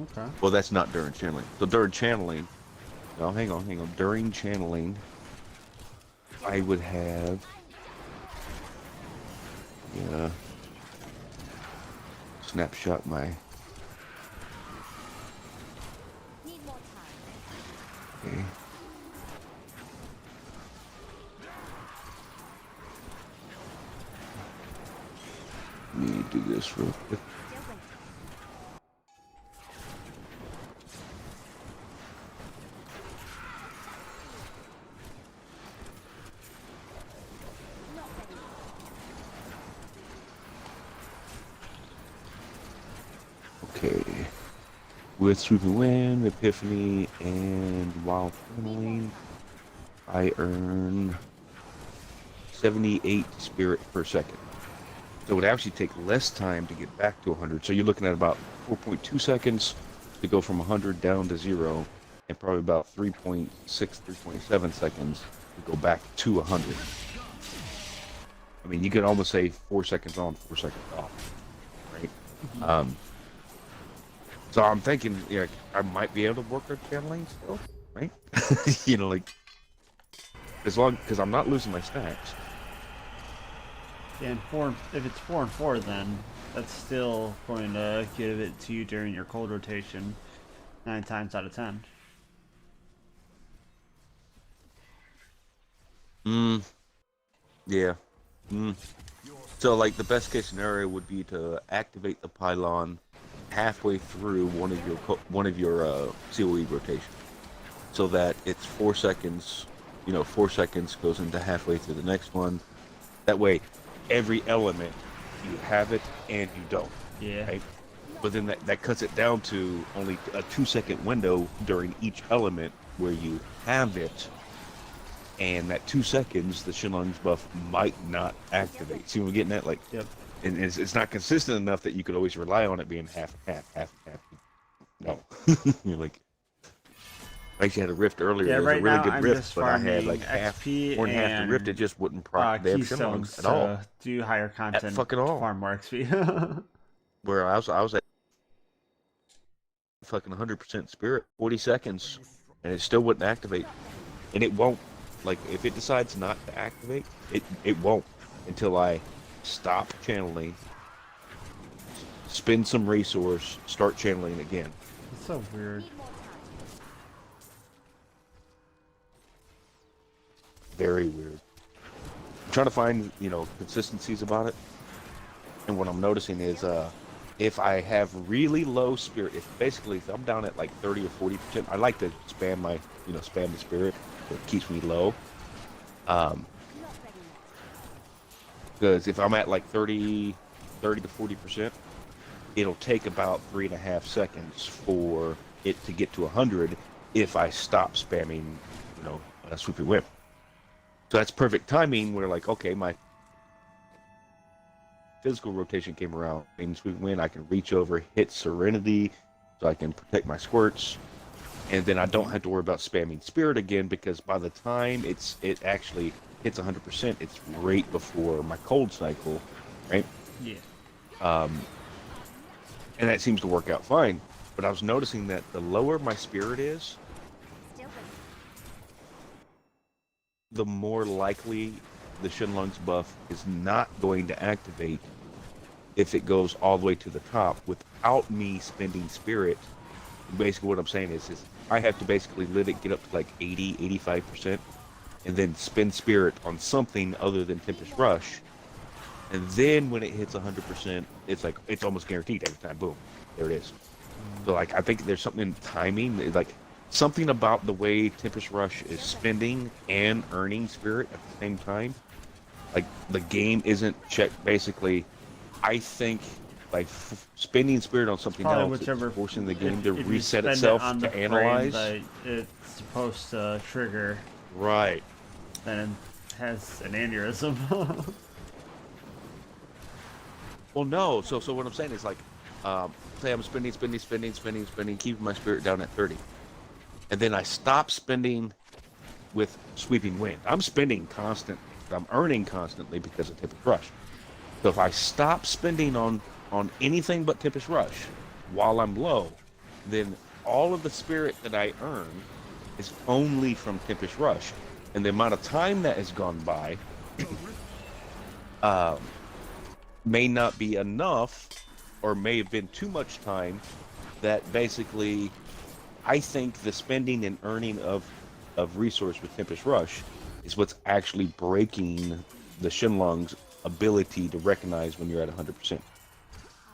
Okay. Well, that's not during channeling. So during channeling, no, hang on. During channeling, I would have, snapshot my, Need more time. okay. Let me do this real quick. Still waiting. Not ready. Okay. With Sweeping Wind, Epiphany, and Wild Channeling, I earn 78 spirit per second. So it would actually take less time to get back to 100. So you're looking at about 4.2 seconds to go from 100 down to 0, and probably about 3.6, 3.7 seconds to go back to 100. I mean, you could almost say 4 seconds on, 4 seconds off, right? So I'm thinking, yeah, I might be able to work on channeling still, right? You know, like because I'm not losing my stacks. Yeah, and four, if it's 4 and 4, then that's still going to give it to you during your cold rotation 9 times out of 10. Mm, yeah. Mm. So like the best case scenario would be to activate the pylon halfway through one of your COE rotation, so that it's 4 seconds. 4 seconds goes into halfway through the next one. That way, every element you have it and you don't. Yeah. Right? But then that cuts it down to only a 2 second window during each element where you have it, and that 2 seconds the Shenlong's buff might not activate. See what I'm getting at? Like, Yep. and it's not consistent enough that you could always rely on it being half and half. No, you're like, I actually had a rift earlier. Yeah, It was a right really now good I'm rift, just but I had like farming half, XP more than half the rift. It and just wouldn't proc the keystones Shenlongs at all. to do higher content, fucking all. farm more XP. Where I was at fucking 100% spirit, 40 seconds, and it still wouldn't activate, and it won't. Like if it decides not to activate, it won't until I stop channeling, spend some resource, start channeling again. It's so weird. Need more time. Very weird. I'm trying to find, consistencies about it. And what I'm noticing is if I have really low spirit, if I'm down at like 30 or 40%, I like to spam spam the spirit, so it keeps me low. Not ready Because if I'm at like 30 to 40%, it'll take about 3.5 seconds for it to get to 100 if I stop spamming, a sweeping whip. So that's perfect timing where like, okay, my physical rotation came around, and sweeping wind, I can reach over, hit Serenity, so I can protect my squirts, and then I don't have to worry about spamming Spirit again, because by the time it actually hits 100%, it's right before my cold cycle, right? Yeah. And that seems to work out fine. But I was noticing that the lower my Spirit is, Still ready. the more likely the Shenlong's buff is not going to activate if it goes all the way to the top without me spending Spirit. Basically what I'm saying is I have to basically let it get up to like 85%, and then spend Spirit on something other than Tempest Rush. And then when it hits 100%, it's like, it's almost guaranteed every time. Boom, there it is. So like, I think there's something in timing, like something about the way Tempest Rush is spending and earning Spirit at the same time. Like the game isn't checked. Basically, I think by spending Spirit on something Probably else, whichever it's forcing the game to if you reset spend it itself on to the frame analyze. that it's supposed to trigger, Right. then it has an aneurysm. Well, no. So what I'm saying is like, say I'm spending, keeping my Spirit down at 30, and then I stop spending with Sweeping Wind. I'm spending constant. I'm earning constantly because of Tempest Rush. So if I stop spending on anything but Tempest Rush while I'm low, then all of the Spirit that I earn is only from Tempest Rush, and the amount of time that has gone by may not be enough, or may have been too much time, that basically I think the spending and earning of resource with Tempest Rush is what's actually breaking the Shenlong's ability to recognize when you're at 100%.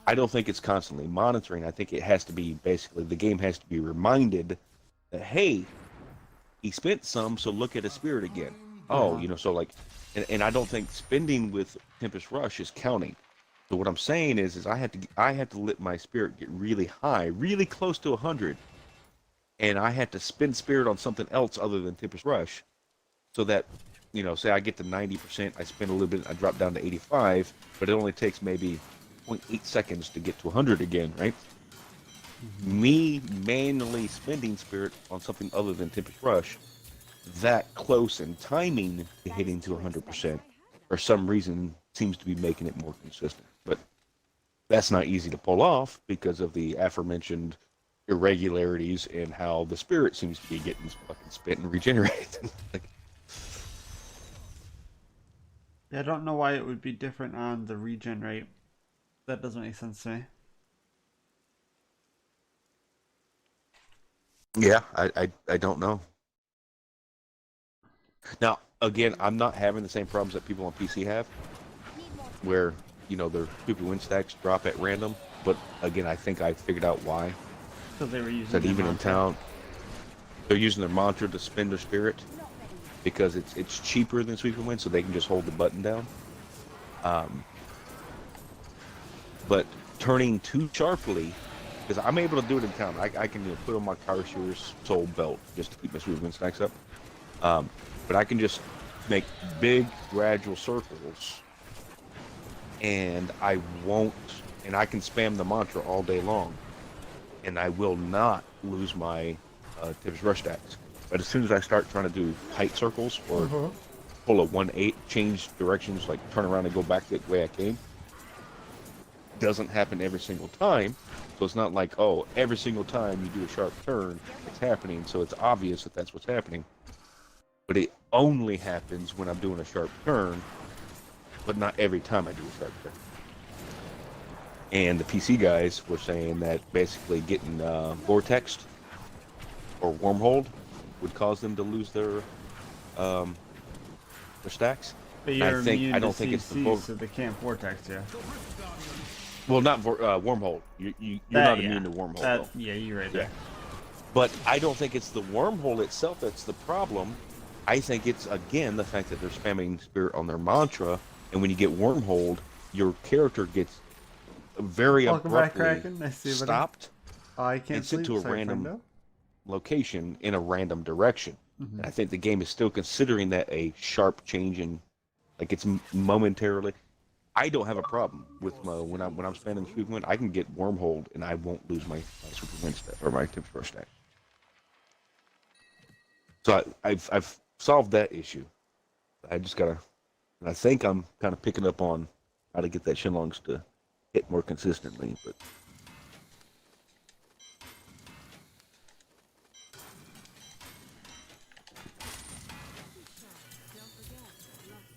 I don't think it's constantly monitoring. I think it has to be, basically the game has to be reminded that, hey, he spent some, so look at his Spirit again. Oh, so like, and I don't think spending with Tempest Rush is counting. So what I'm saying is I had to let my Spirit get really high, really close to 100, and I had to spend Spirit on something else other than Tempest Rush, so that, say I get to 90%, I spend a little bit, I drop down to 85, but it only takes maybe 0.8 seconds to get to 100 again, right? Me manually spending Spirit on something other than Tempest Rush, that close in timing to hitting to 100%, for some reason seems to be making it more consistent. But That's not easy to pull off because of the aforementioned irregularities in how the spirit seems to be getting fucking spent and regenerated. Like, Yeah, I don't know why it would be different on the regen rate. That doesn't make sense to me. yeah, I don't know. Now, again, I'm not having the same problems that people on PC have, where, you know, their stupid win stacks drop at random. But again, I think I figured out why. So they were using That their even in mantra. town, they're using their mantra to spend their spirit because it's cheaper than sweep and win, so they can just hold the button down. But turning too sharply, because I'm able to do it in town. I can, you know, put on my Car Shear's Soul Belt just to keep my sweep and win stacks up. But I can just make big gradual circles, and I won't, and I can spam the mantra all day long, and I will not lose my Tibbs rush stacks. But as soon as I start trying to do tight circles or pull a 1-8, change directions, like turn around and go back the way I came, doesn't happen every single time. So it's not like, oh, every single time you do a sharp turn, it's happening, so it's obvious that that's what's happening. But it only happens when I'm doing a sharp turn, but not every time I do a sharp turn. And the PC guys were saying that basically getting vortexed or wormholed would cause them to lose their stacks. But And you're immune I don't to think it's the CC, so they can't vortex you. well, not wormhole. You're not immune to wormhole. Though. Yeah, you're right there. But I don't think it's the wormhole itself that's the problem. I think it's, again, the fact that they're spamming spirit on their mantra, and when you get wormholed, your character gets very Welcome back, abruptly Kraken. Nice to see you, buddy. stopped Oh, I can't and sent sleep. to a Sorry, random friendo. location in a random direction. Mhm. And I think the game is still considering that a sharp change in, like, it's momentarily. I don't have a problem with when I'm spamming sweep wind. I can get wormholed and I won't lose my super wind stack or my Tibbs rush stack. So I've solved that issue. I just gotta, and I think I'm kind of picking up on how to get that Shenlongs to hit more consistently.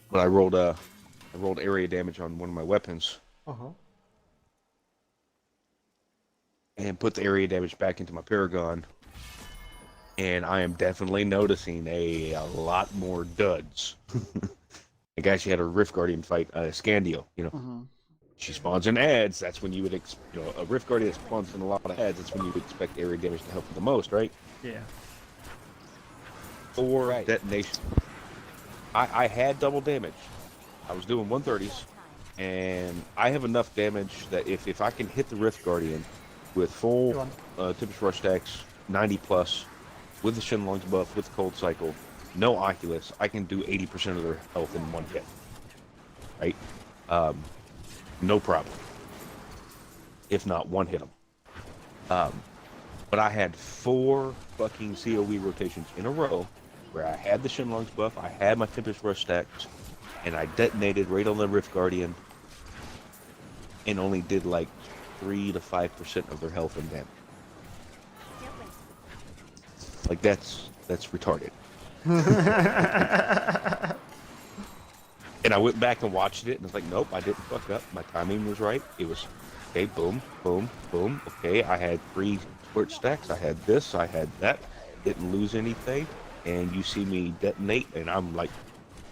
But I rolled area damage on one of my weapons and put the area damage back into my Paragon. And I am definitely noticing a lot more duds. Like, I actually had a Rift Guardian fight, Scandio, you know. She spawns in ads. That's when you would, a Rift Guardian that spawns in a lot of ads. That's when you would expect area damage to help you the most, right? Yeah. 4 detonation. I had double damage. I was doing 130s, and I have enough damage that if I can hit the Rift Guardian with full Tibbs rush stacks, 90 plus, with the Shenlong's buff, with the Cold Cycle, no Oculus, I can do 80% of their health in one hit. Right? No problem. If not, one hit them. But I had 4 fucking COE rotations in a row where I had the Shenlong's buff, I had my Tempest Rush stacks, and I detonated right on the Rift Guardian and only did like 3 to 5% of their health and damage. Like, that's retarded. And I went back and watched it, and I was like, nope, I didn't fuck up. My timing was right. It was, okay, boom, boom, boom. Okay, I had 3 squirt stacks. I had this, I had that. Didn't lose anything. And you see me detonate, and I'm like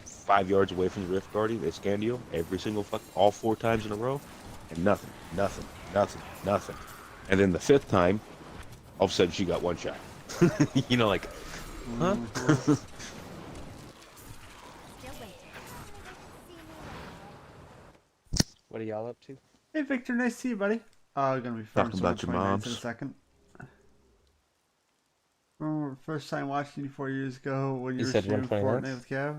5 yards away from the Rift Guardian. They scanned you every single all 4 times in a row, and nothing. And then the 5th time, all of a sudden she got one shot. You know, like, huh? What are y'all up to? Hey, Victor. Nice to see you, buddy. Gonna be farming Talking some about your 29s in a moms. second. Remember first time watching you 4 years ago when you You were said streaming 129? Fortnite with Gav?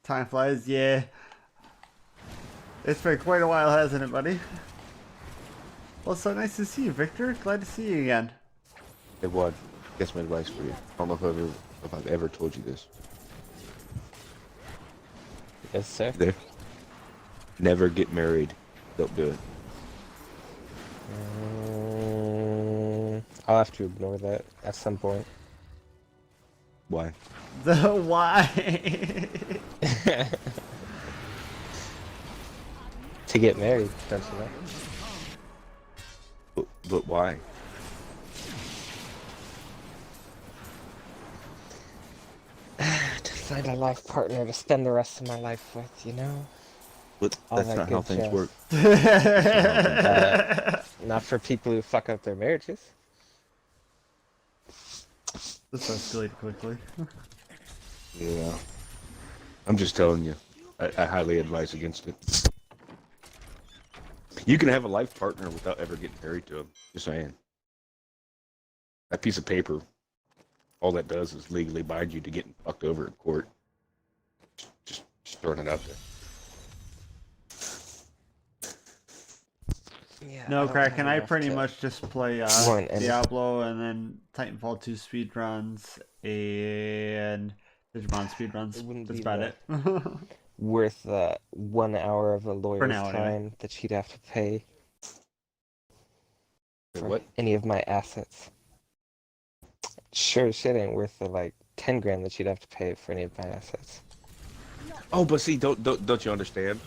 Time flies, yeah. It's been quite a while, hasn't it, buddy? Well, so nice to see you, Victor. Glad to see you again. Hey, Wad, guess my advice for you. I don't know if I've ever told you this. Yes, sir. There. Never get married. Don't do it. I'll have to ignore that at some point. Why? The why? To get married, don't you know? But why? To find a life partner to spend the rest of my life with, you know? But All that's that not how good things jazz. work. Not for people who fuck up their marriages. This escalated quickly. Yeah. I'm just telling you. I highly advise against it. You can have a life partner without ever getting married to him. Just saying. That piece of paper, all that does is legally bind you to getting fucked over in court. Just throwing it out there. Yeah, No, don't Kraken, have I enough pretty to much just play warrant anything. Diablo and then Titanfall 2 speedruns and Digimon speedruns. It wouldn't That's be about the- it. worth 1 hour of a lawyer's now, anyway. time that she'd have to pay for What? any of my assets. Sure shit ain't worth the like 10 grand that she'd have to pay for any of my assets. Oh, but see, don't you understand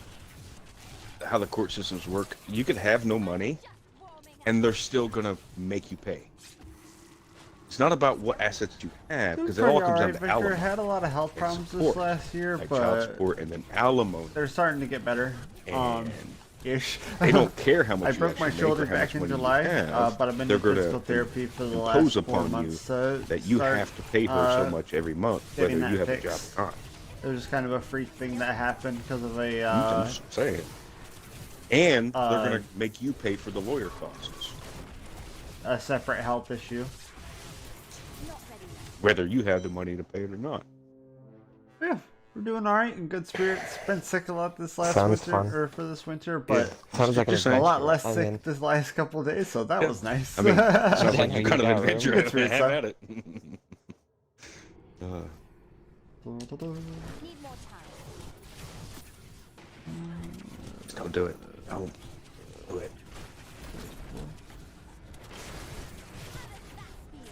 how the court systems work? You could have no money, and they're still gonna make you pay. It's not about what assets you have, because it all comes down to Victor alimony. had a lot of health and problems support, this last year, like child but support, and then alimony. they're starting to get better. And Ish. they don't care how much I you broke my actually make shoulder or how back much in money you July, have. but I've been They're in gonna physical therapy for the impose last 4 upon you months. So that you start, have to pay her so much every month, whether getting you that have a job fixed. or not. It was just kind of a freak thing that happened because of a I'm just saying. And they're gonna make you pay for the lawyer costs, separate health issue. whether you have the money to pay it or not. Yeah, we're doing all right in good spirits. Been sick a lot this last Sounds winter, fun. or for this winter, but Sounds like an Just a saying. lot less I sick mean- this last couple of days. So that was nice. I mean, it's not like Yeah, you kind you of got room. adventure It's weird have stuff. at it. Need more time. Just don't do it. Don't do it.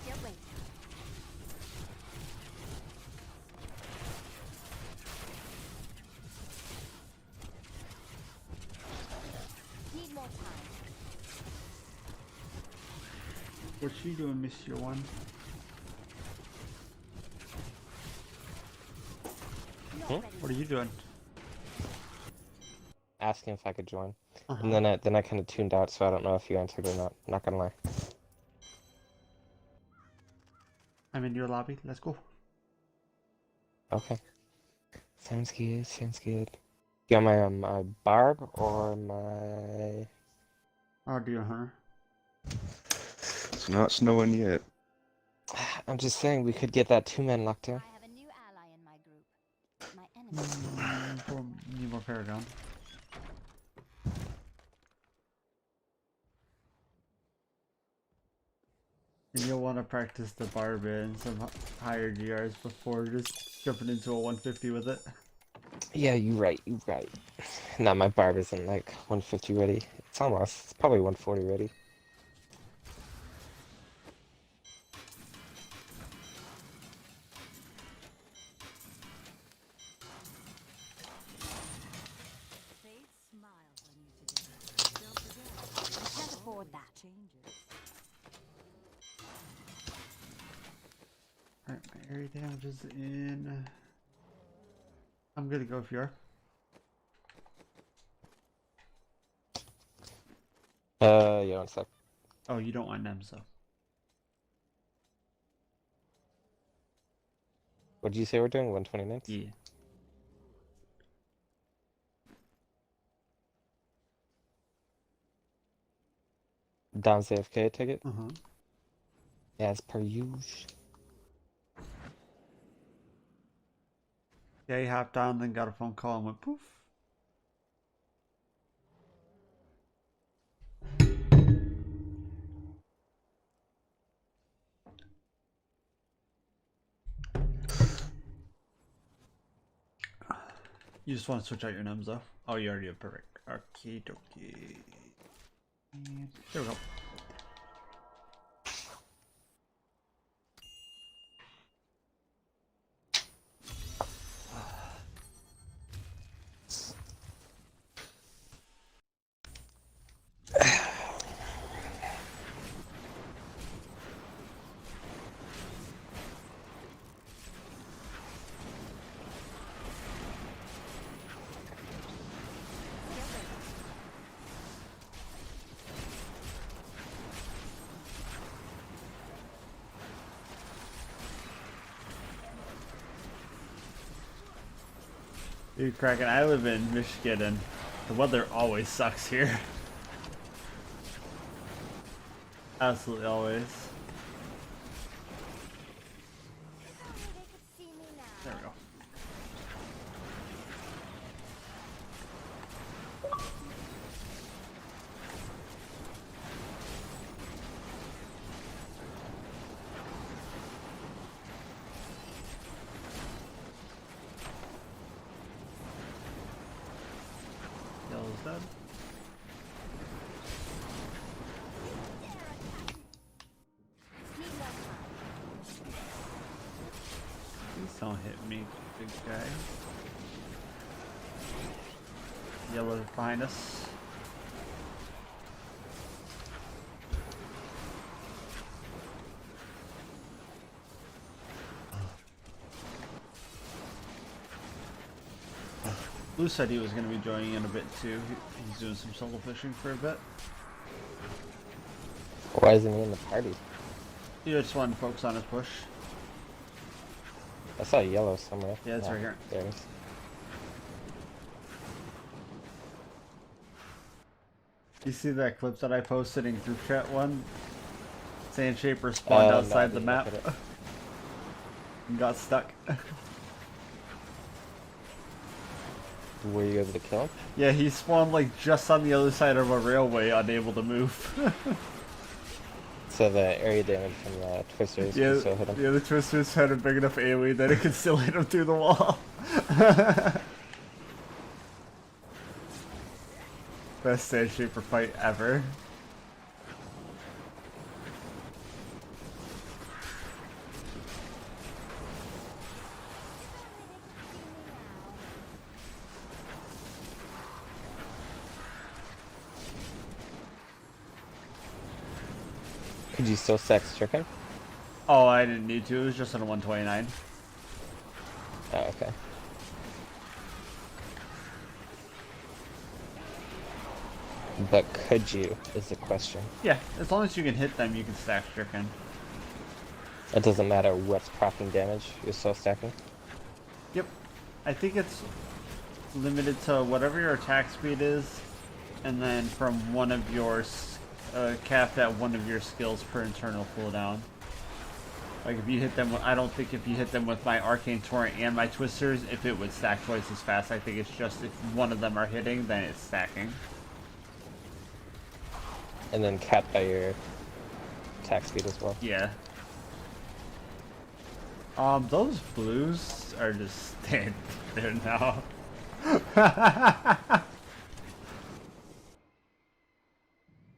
Still waiting. Need more time. What you doing, Monsieur One? Not ready. What are you doing? Asking if I could join. Uh-huh. And then I kind of tuned out, so I don't know if you answered or not. Not gonna lie. I'm in your lobby. Let's go. Okay. Sounds good. Sounds good. You got my my barb or my? Oh, dear hunter. It's not snowing yet. I'm just saying we could get that 2-man locked I down. have a new ally in my group. My enemy. Need more Paragon. And you'll want to practice the barb and some higher GRs before just jumping into a 150 with it. Yeah, you right. You right. No, my barb isn't like 150 ready. It's almost. It's probably 140 ready. Fate smiles on you today. Don't forget, I can't afford that. changes. Alright, my area damage is in. I'm gonna go if you are. Yeah, one sec. Oh, you don't want them, so. What did you say we're doing? 120 minutes? Yeah. Dom's AFK ticket? Uh-huh. As per usual. Yeah, he hopped on, then got a phone call and went poof. You just want to switch out your numbs though? Oh, you already have perfect. Okie dokie. And there we go. Dude, Kraken, I live in Michigan and the weather always sucks here. Absolutely always. There we go. Yellow's dead. Please don't hit me, big guy. Yellow behind us. Blue said he was going to be joining in a bit too. He's doing some solo fishing for a bit. Why isn't he in the party? He just wanted to focus on his push. I saw yellow somewhere. Yeah, it's right here. There it is. You see that clip that I posted in group chat one? Sand Shaper spawned No, I outside the didn't map look at it. and got stuck. Were you able to kill him? Yeah, he spawned like just on the other side of a railway, unable to move. So the area damage from the twisters Yeah, can still hit him. the Twisters had a big enough AoE that it could still hit him through the wall. Best Sand Shaper fight ever. Could you still stack stricken? Oh, I didn't need to. It was just on a 129. Oh, okay. But could you, is the question. Yeah, as long as you can hit them, you can stack Stricken. It doesn't matter what's proccing damage, you're still stacking? Yep. I think it's limited to whatever your attack speed is, and then from one of your capped at one of your skills per internal cooldown. Like if you hit them, I don't think if you hit them with my Arcane Torrent and my Twisters, if it would stack twice as fast. I think it's just if one of them are hitting, then it's stacking. And then capped by your attack speed as well. Yeah. Those blues are just staying there now.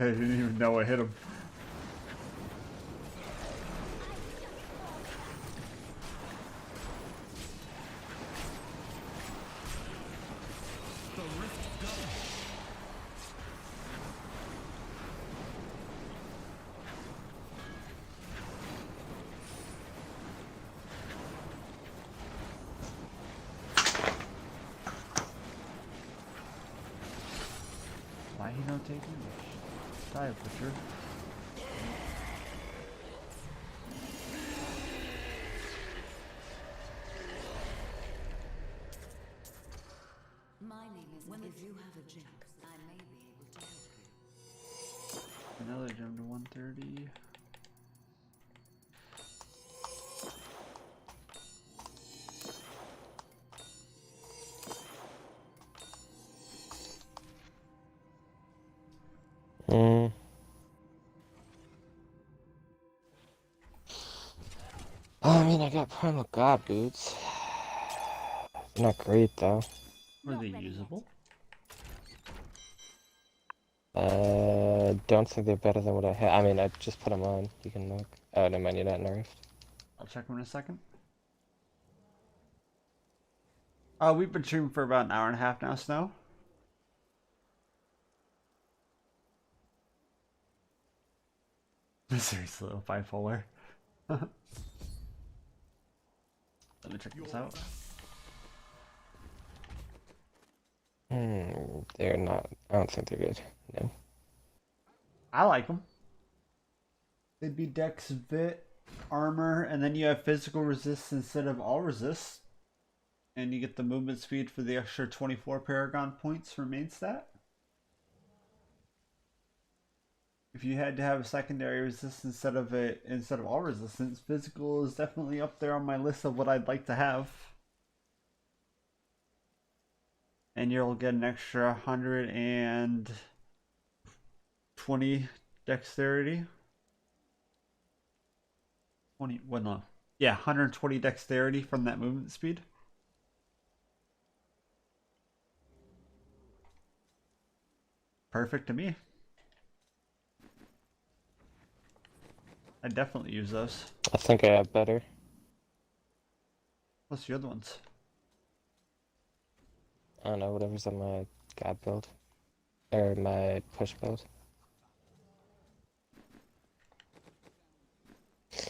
I didn't even know I hit him. Why he don't take damage? Die, Butcher. My name is if you have a gem, I may be able to help you. Another gem to 130. I mean, I got Primal God boots. Not great though. Were they usable? I don't think they're better than what I had. I mean, I just put them on. You can look. Oh, never mind, you're not nerfed. I'll check them in a second. We've been streaming for about an hour and a half now, Snow. Seriously, little bipolar. Let me check this out. They're not. I don't think they're good. No. I like them. They'd be Dex, Vit, Armor, and then you have physical resist instead of all resist. And you get the movement speed for the extra 24 Paragon points for main stat. If you had to have a secondary resist instead of all resistance, physical is definitely up there on my list of what I'd like to have. And you'll get an extra 120 dexterity. 120 dexterity from that movement speed. Perfect to me. I definitely use those. I think I have better. What's the other ones? I don't know, whatever's on my god build. Or my push build.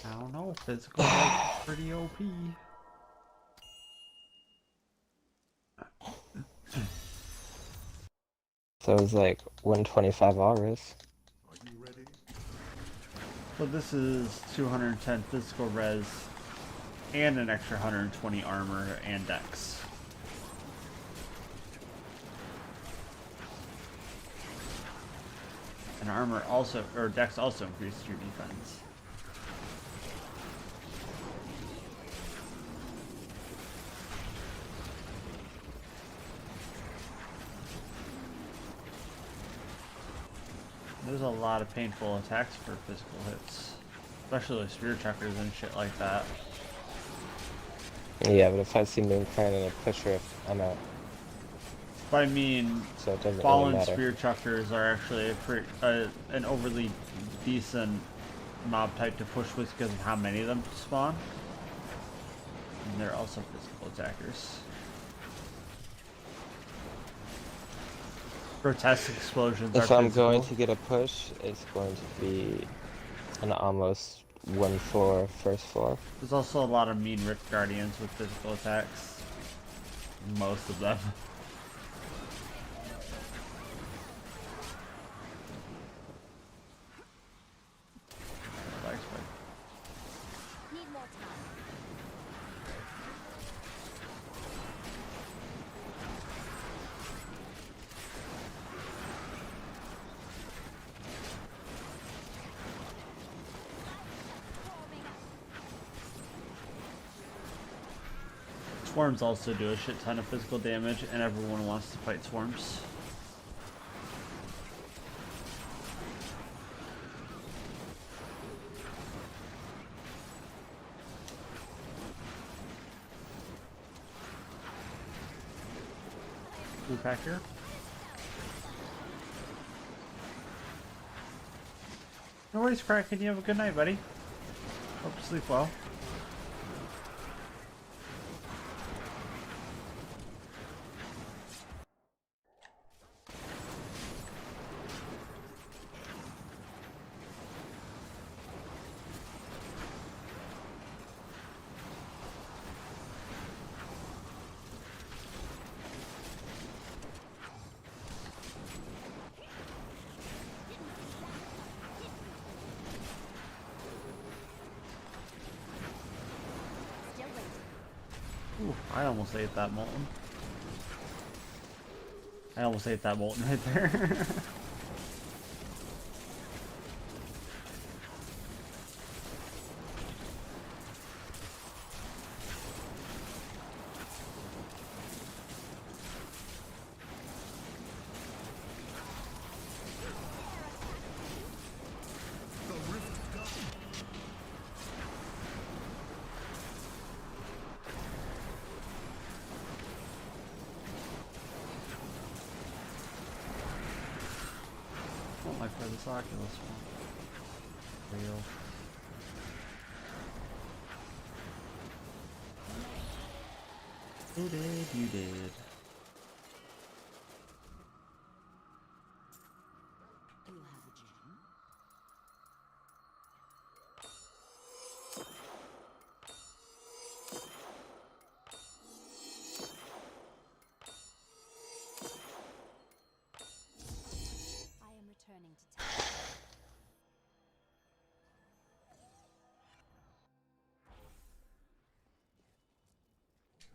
I don't know. Physical like pretty OP. So it was like 125 auras. Are you ready? So this is 210 physical res and an extra 120 armor and dex. And armor also, or dex also increases your defense. There's a lot of painful attacks for physical hits. Especially with spear chuckers and shit like that. Yeah, but if I see Moonclan and a pusher, I'm out. But I mean, So it doesn't really fallen matter. spear chuckers are actually an overly decent mob type to push with because of how many of them spawn. And they're also physical attackers. Grotesque explosions If are I'm physical. going to get a push, it's going to be an almost 1-4 first floor. There's also a lot of mean Rift Guardians with physical attacks. Most of them. Need more time. Swarms also do a shit ton of physical damage, and everyone wants to fight swarms. Blue pack here. No worries, Kraken. You have a good night, buddy. Hope you sleep well. Still waiting. Ooh, I almost ate that molten. I almost ate that molten right there. The rift god. don't like where this Oculus went. Real. You did, you did. Do you have a gem? I am returning to town.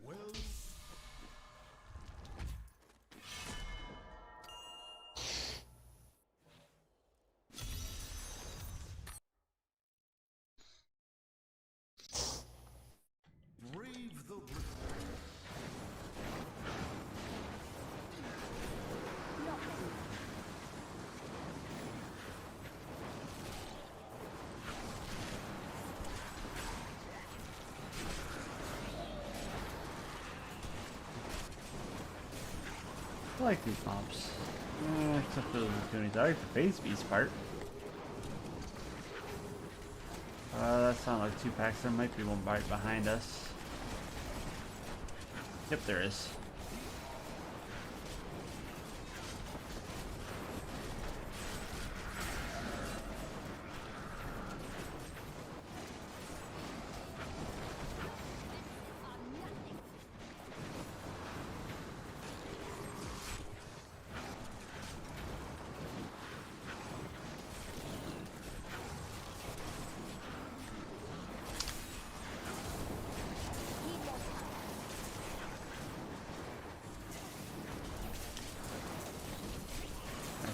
Well, brave the rift. Not ready yet. I like these mobs. Except for the opportunities. I like the phase beast part. That's not like 2 packs. There might be one right behind us. Yep, there is.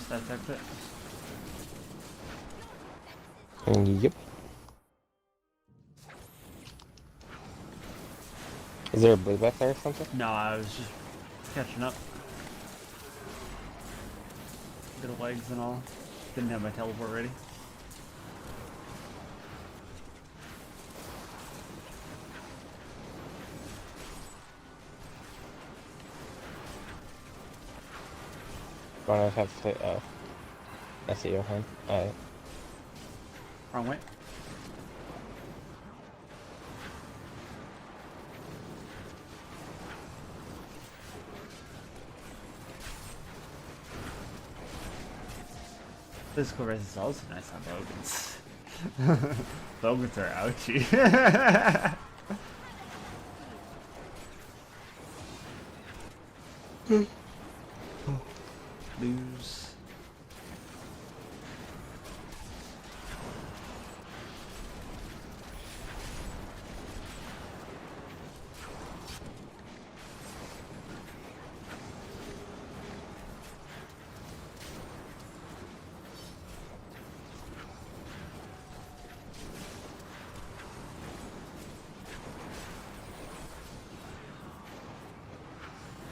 Nice, that's it. Yep. Is there a blue back there or something? No, I was just catching up. Bit of legs and all. Didn't have my teleport ready. Wanna have to oh. I see your hand. Alright. Wrong way. Physical resistance is also nice on Bogans. Bogans are ouchie. Lose.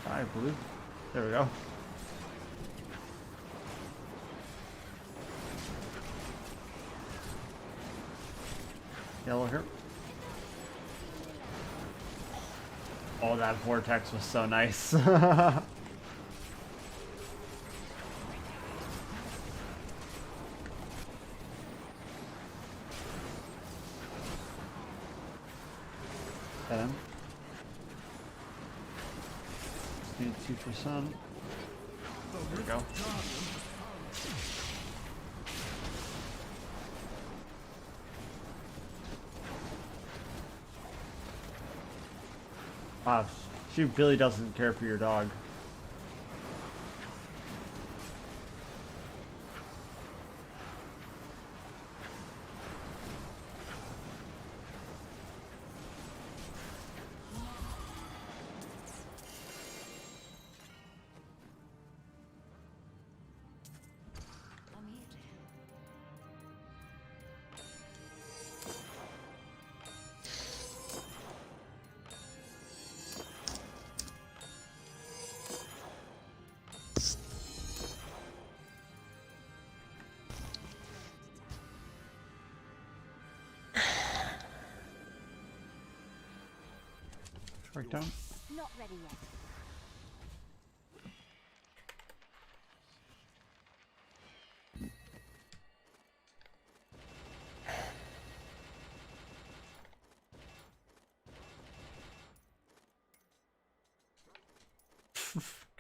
Hi, blue. There we go. Yellow here. Oh, that vortex was so nice. Then need 2%. There we go. Wow, she really doesn't care for your dog. I'm here to help. Right down. Not ready yet.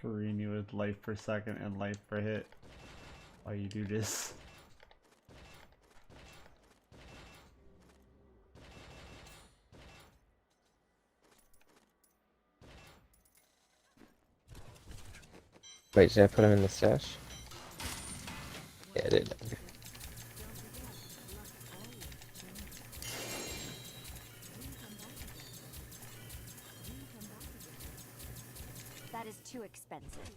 Green you with life per second and life per hit while you do this. Wait, did I put him in the stash? Yeah, I did. That is too expensive.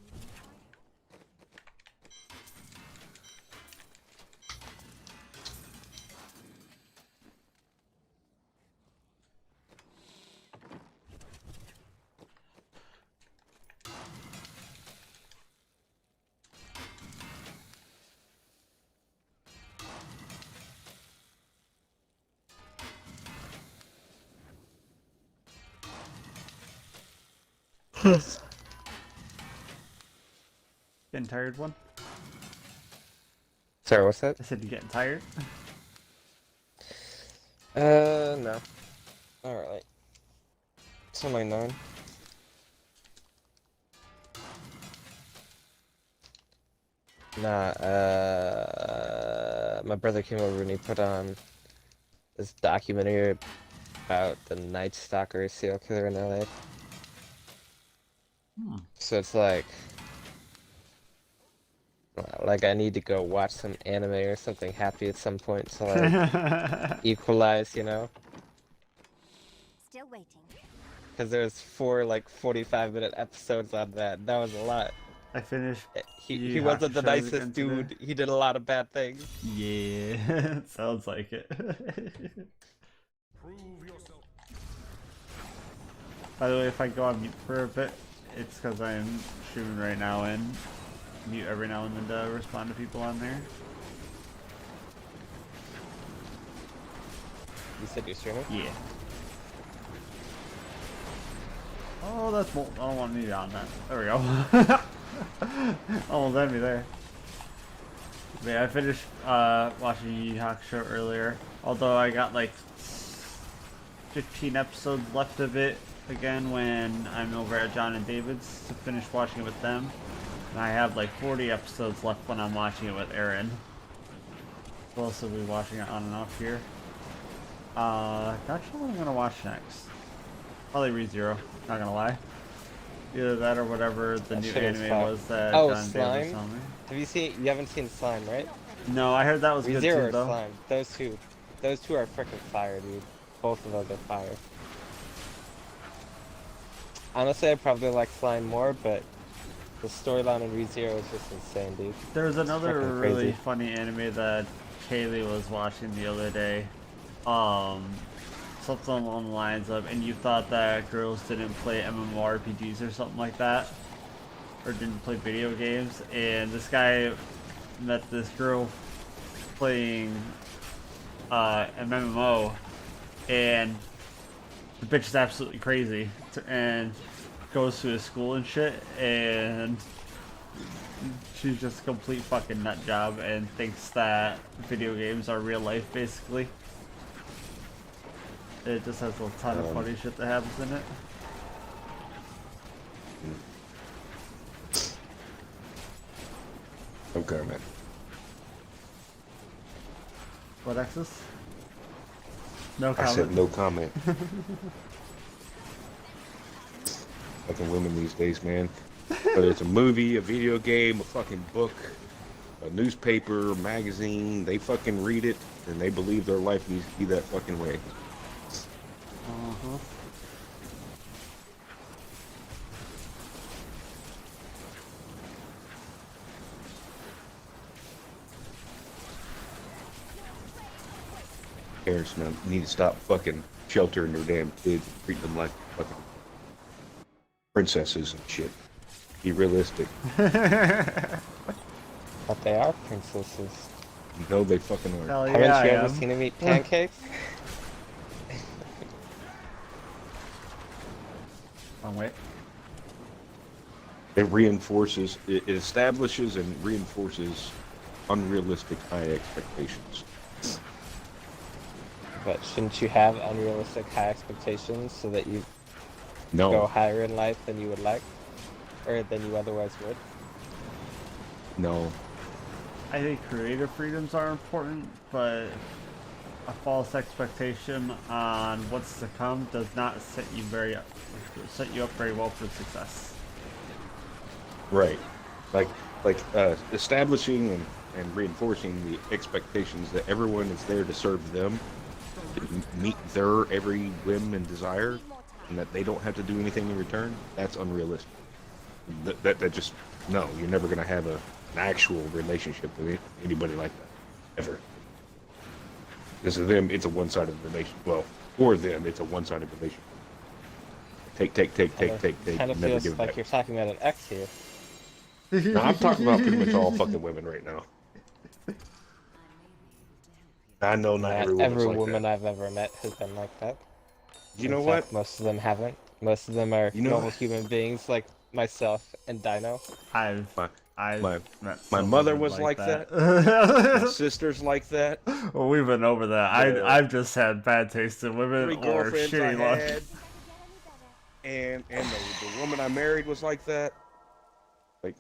Getting tired, one? Sorry, what's that? I said you getting tired? No. Alright. It's only 9. Nah, my brother came over and he put on this documentary about the Night Stalker serial killer in LA. So it's like I need to go watch some anime or something happy at some point to like equalize, you know? Still waiting. Because there's 4 like 45-minute episodes on that. That was a lot. I finished. He wasn't the Hakusho's nicest again dude. today. He did a lot of bad things. Yeah, sounds like it. Prove yourself. By the way, if I go on mute for a bit, it's because I'm streaming right now and mute every now and then to respond to people on there. You said you're streaming? Yeah. Oh, that's I don't want me on that. There we go. Almost had me there. But yeah, I finished watching Yu Yu Hakusho earlier. Although I got like 15 episodes left of it again when I'm over at John and David's to finish watching it with them. And I have like 40 episodes left when I'm watching it with Aaron. We'll also be watching it on and off here. Not sure what I'm gonna watch next. Probably ReZero, not gonna lie. Either that or whatever the That new shit is anime fire. was that Oh, John David Slime? saw me. Have you seen? You haven't seen Slime, right? No, I heard that was good ReZero too or though. Slime? Those two are freaking fire, dude. Both of those are fire. Honestly, I probably like Slime more, but the storyline in ReZero is just insane, dude. There was another fucking really crazy. funny anime that Kaylee was watching the other day. Something along the lines of, and you thought that girls didn't play MMORPGs or something like that, or didn't play video games, and this guy met this girl playing an MMO, and the bitch is absolutely crazy, and goes to his school and shit, and she's just a complete fucking nut job and thinks that video games are real life, basically. It just has a ton of funny shit that happens in it. Okay, man. What, Exus? No I comment. said no comment. Fucking women these days, man. Whether it's a movie, a video game, a fucking book, a newspaper, magazine, they fucking read it and they believe their life needs to be that fucking way. Uh-huh. Parents now need to stop fucking sheltering their damn kids, treat them like fucking princesses and shit. Be realistic. But they are princesses. You know they fucking are. Hell yeah, Haven't I you ever am. seen them eat pancakes? Wrong way. It establishes and reinforces unrealistic high expectations. But shouldn't you have unrealistic high expectations so that you go No, higher in life than you would like? or than you otherwise would? No. I think creative freedoms are important, but a false expectation on what's to come does not set you up very well for success. Right. Like establishing and reinforcing the expectations that everyone is there to serve them, to meet their every whim and desire, and that they don't have to do anything in return. That's unrealistic. That just no. You're never going to have an actual relationship with anybody like that ever. Because of them, it's a one-sided relation. Well, for them, it's a one-sided relationship. Take. Kind of Never feels give like back. you're talking about an ex here. No, I'm talking about pretty much all fucking women right now. I know not every woman's Every like woman that. I've ever met has been like that. You In know fact, what? most of them haven't. Most of them are You know- normal human beings like myself and Dino. I've My met my some mother women was like my that. sister's like that. Well, we've been over that. Yeah. I've just had bad taste in women 3 or girlfriends I shitty luck. had, and the woman I married was like that. Like,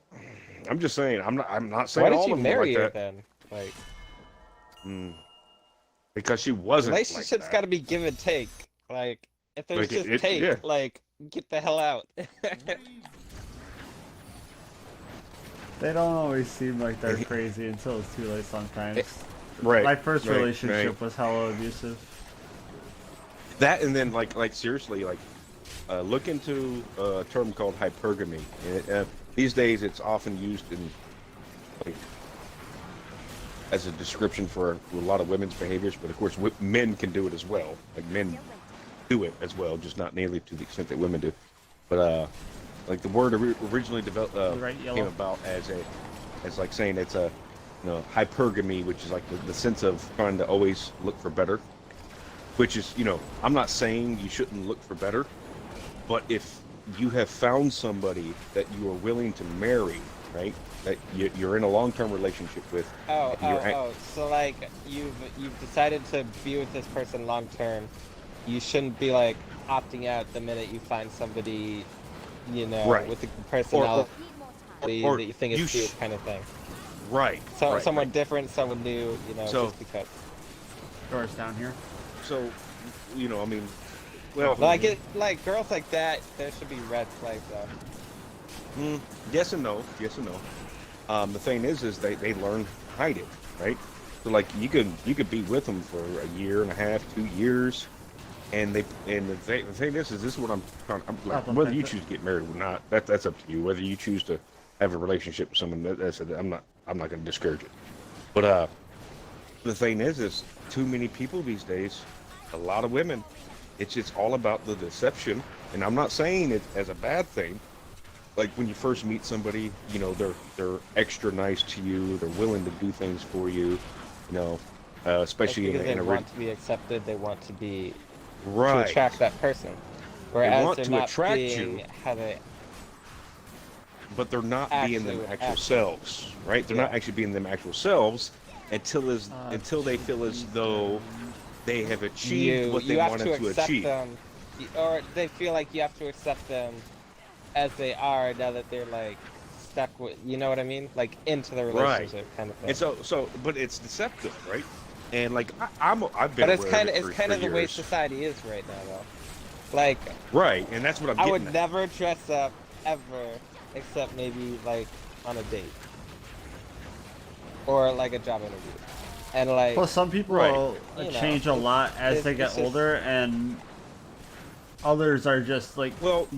I'm just saying. I'm not saying Why did all you of them were marry like her that. then? Like, Because she wasn't like relationships that. got to be give and take. Like, if there's Like, just take, yeah. like, get the hell out. They don't always seem like they're crazy until it's too late sometimes. Right. My first right, relationship right. was hella abusive. That, and then like seriously, like look into a term called hypergamy. These days, it's often used in like as a description for a lot of women's behaviors, but of course, men can do it as well. Like men do it as well, just not nearly to the extent that women do. But like the word originally developed Right, came yellow. about as like saying it's a hypergamy, which is like the sense of trying to always look for better. Which is, I'm not saying you shouldn't look for better, but if you have found somebody that you are willing to marry, right? That you're in a long-term relationship with. So like you've decided to be with this person long term. You shouldn't be like opting out the minute you find somebody, Right. with the personality or that you think you is cute, kind of thing. Right. So right, someone right. different, someone new, So- just because. Doors down here. So, I mean, well, Like like girls like that, there should be red flags though. yes and no. The thing is they learn to hide it, right? So like you could be with them for a year and a half, 2 years, and the thing is this is what I'm trying. I'm like, whether you choose to get married or not, that's up to you. Whether you choose to have a relationship with someone, I'm not going to discourage it. But the thing is too many people these days, a lot of women, it's all about the deception, and I'm not saying it as a bad thing. Like when you first meet somebody, they're extra nice to you, they're willing to do things for you, especially Because in they a want to be accepted, they want to be right. to attract that person. Whereas want they're to not attract being you. how they But they're not being them Actually, actual selves, right? They're not actually being them actual selves until they feel as though they have achieved what they have wanted to to accept achieve. them, or they feel like you have to accept them as they are now that they're like stuck with, you know what I mean, like into the relationship kind of thing. And but it's deceptive, right? And like I've been But it's aware kind of of it for the way years. society is right now, though. Like Right, and that's what I'm I getting would at. never dress up ever, except maybe like on a date or like a job interview, and like Plus, some people Right. will change a lot as they get it's just- older, and others are just like, Well-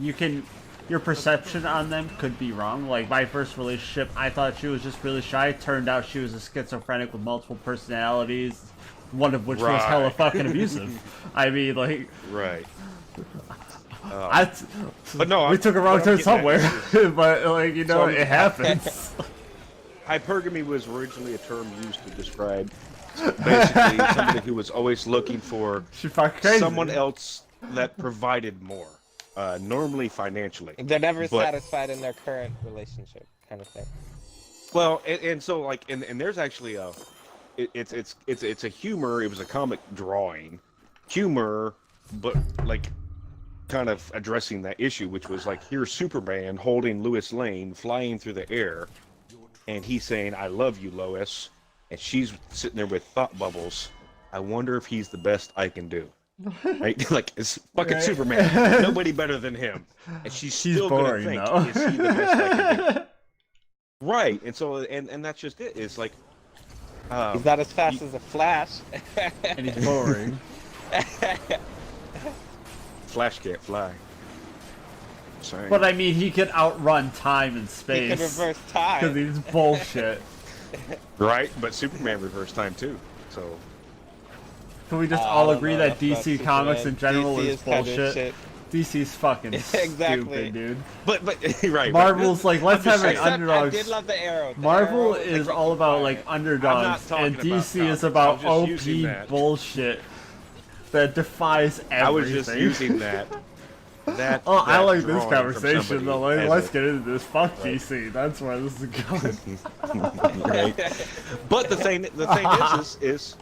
your perception on them could be wrong. Like my first relationship, I thought she was just really shy. Turned out she was a schizophrenic with multiple personalities, one of which was hella Right. fucking abusive. I mean, like, Right. but no, we took a wrong what I'm turn getting at somewhere. But like, So it happens. Hypergamy was originally a term used to describe basically somebody who was always looking for She fucking crazy. someone else that provided more, normally financially. they're never But- satisfied in their current relationship, kind of thing. Well, and so like, and there's actually it's a humor. It was a comic drawing, humor, but like kind of addressing that issue, which was like, here's Superman holding Lois Lane flying through the air, and he's saying, "I love you, Lois," and she's sitting there with thought bubbles. I wonder if he's the best I can do. Right? Like, it's fucking Right. Superman. Nobody better than him. And she's still gonna boring, think, though. is he the best I can do? Right. And so, and that's just it. It's like, He's not as fast as a Flash. And he's boring. Flash can't fly. Sorry. But I mean, he can outrun time and He space. can reverse time. Because he's bullshit. Right, but Superman reversed time too. So Can we just I all don't agree know that enough DC about Comics in Superman. general DC is kind of bullshit? shit. DC's fucking Exactly. stupid, dude. but right. Marvel's like, let's have an Except I underdogs. did love the Arrow. The Marvel Arrow is like, all about fire. like underdogs, talking and about DC comics. is about I was just using OP that. bullshit that defies everything. I was just using that. Oh, I that like this drawing from conversation somebody though. as Let's a- get into this. Fuck DC. That's where this is going. right. But the thing is,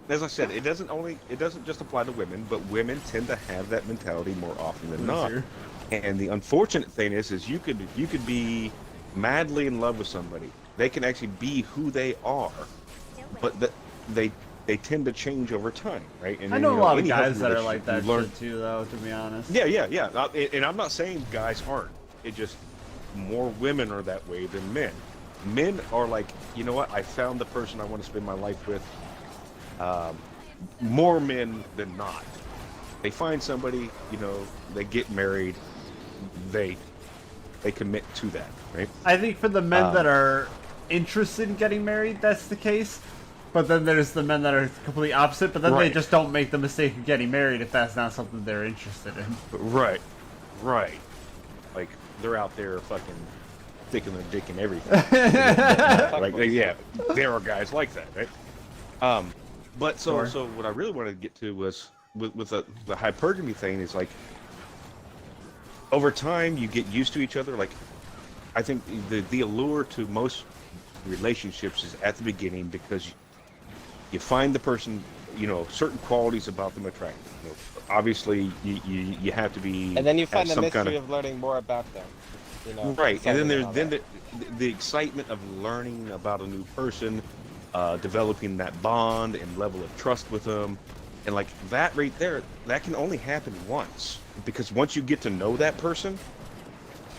as I said, it doesn't just apply to women, but women tend to have that mentality more often than not. Loser. And the unfortunate thing is you could be madly in love with somebody. They can actually be who they are, but they tend to change over time, right? And I then, know a lot of any guys healthy that are like relationship, that you learn- shit too, though. To be honest. Yeah. And I'm not saying guys aren't. It just more women are that way than men. Men are like, you know what? I found the person I want to spend my life with. More men than not. They find somebody, they get married, they commit to that, right? I think for the men that are interested in getting married, that's the case. But then there's the men that are completely opposite. But then they Right. just don't make the mistake of getting married if that's not something they're interested in. Right. Like they're out there fucking sticking their dick in everything. Yeah, there are guys like that, right? But so what I really wanted to get to was with the hypergamy thing is like over time you get used to each other. Like I think the allure to most relationships is at the beginning because you find the person, certain qualities about them attractive. Obviously you have to be, And then you find have the some mystery kind of learning more about them. Right, and then there's all then that. the excitement of learning about a new person, developing that bond and level of trust with them, and like that right there, that can only happen once because once you get to know that person,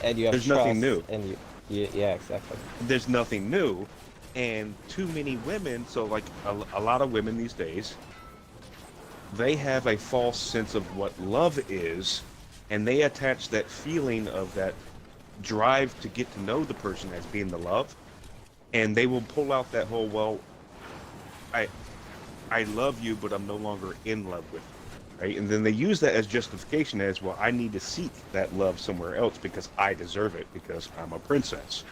And you have there's nothing trust, new. And yeah, exactly. There's nothing new, and too many women. So like a lot of women these days, they have a false sense of what love is, and they attach that feeling of that drive to get to know the person as being the love, and they will pull out that whole, well, I love you, but I'm no longer in love with you, right? And then they use that as justification as, well, I need to seek that love somewhere else because I deserve it because I'm a princess.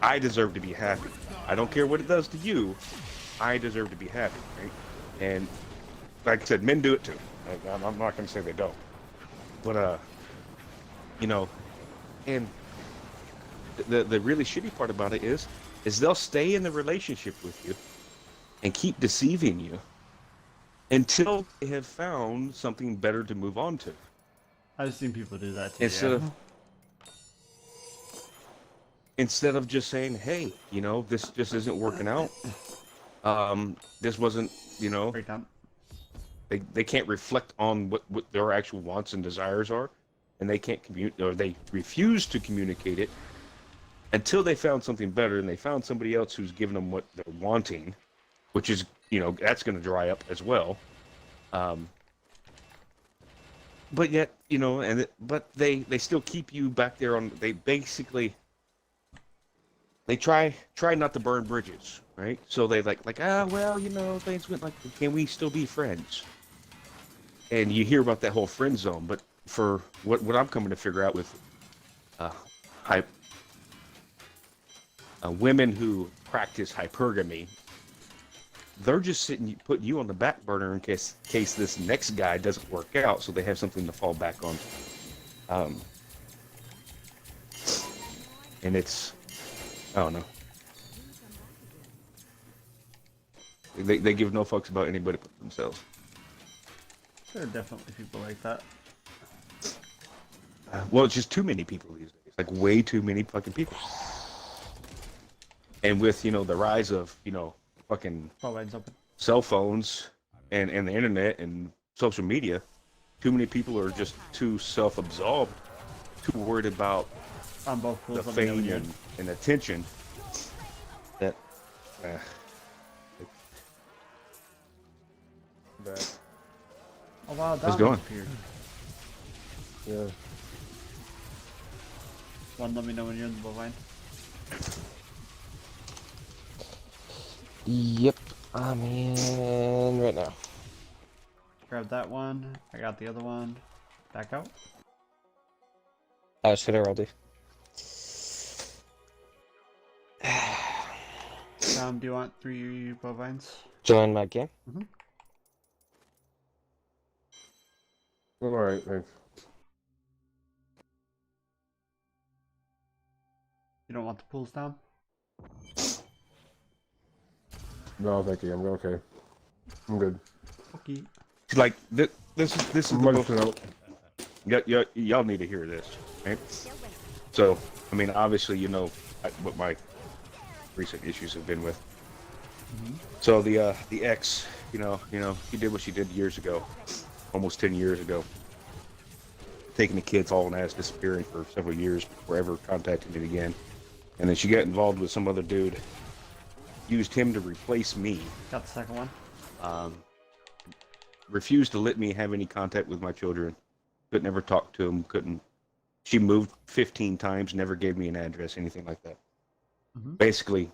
I deserve to be happy. I don't care what it does to you. I deserve to be happy, right? And like I said, men do it too. I'm not going to say they don't, but and the really shitty part about it is they'll stay in the relationship with you and keep deceiving you until they have found something better to move on to. I've seen people do that too. Instead of just saying, hey, this just isn't working out. This wasn't, Breakdown. they can't reflect on what their actual wants and desires are, and they can't communicate, or they refuse to communicate it until they found something better, and they found somebody else who's giving them what they're wanting, which is, that's going to dry up as well. But yet, but they still keep you back there on. They basically they try not to burn bridges, right? So they like things went like, can we still be friends? And you hear about that whole friend zone, but for what I'm coming to figure out with women who practice hypergamy, they're just putting you on the back burner in case this next guy doesn't work out, so they have something to fall back on. And it's, I don't know. They give no fucks about anybody but themselves. There are definitely people like that. Well, it's just too many people these days. Like way too many fucking people. And with the rise of fucking Bovines open. cell phones and the internet and social media, too many people are just too self-absorbed, too worried about On both pools. the let me know when fame you're in. and attention that Oh wow, How's it Dom going? appeared. Yeah. One, let me know when you're in the bovine. Yep, I'm in right now. Grab that one. I got the other one. Back out. Should I roll D? Dom, do you want 3 bovines? Join my game. All right, thanks. You don't want the pools down? No, thank you. I'm okay. I'm good. Okay. like this is I'm the ready most, to know. y'all need to hear this, right? So I mean, obviously what my recent issues have been with. So the ex, she did what she did years ago, almost 10 years ago, taking the kids hauling ass, disappearing for several years before ever contacting me again. And then she got involved with some other dude, used him to replace me, Got the second one. refused to let me have any contact with my children, couldn't ever talk to them, couldn't. She moved 15 times, never gave me an address, anything like that. Basically,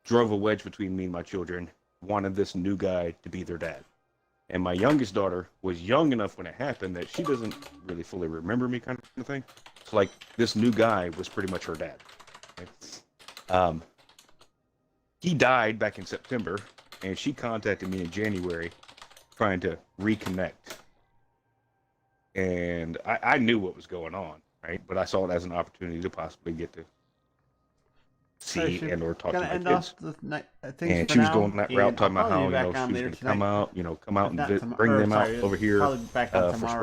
drove a wedge between me and my children, wanted this new guy to be their dad. And my youngest daughter was young enough when it happened that she doesn't really fully remember me, kind of thing. So like this new guy was pretty much her dad. Okay? He died back in September, and she contacted me in January trying to reconnect. And I knew what was going on, right? But I saw it as an opportunity to possibly get to see Sorry, and or talk to gonna my end kids. off the night. Things And for she was now, going that route, and talking I'll about how probably be back on she was later going to tonight. come out, If and not bring them out sorry, over here probably back on for tomorrow. spring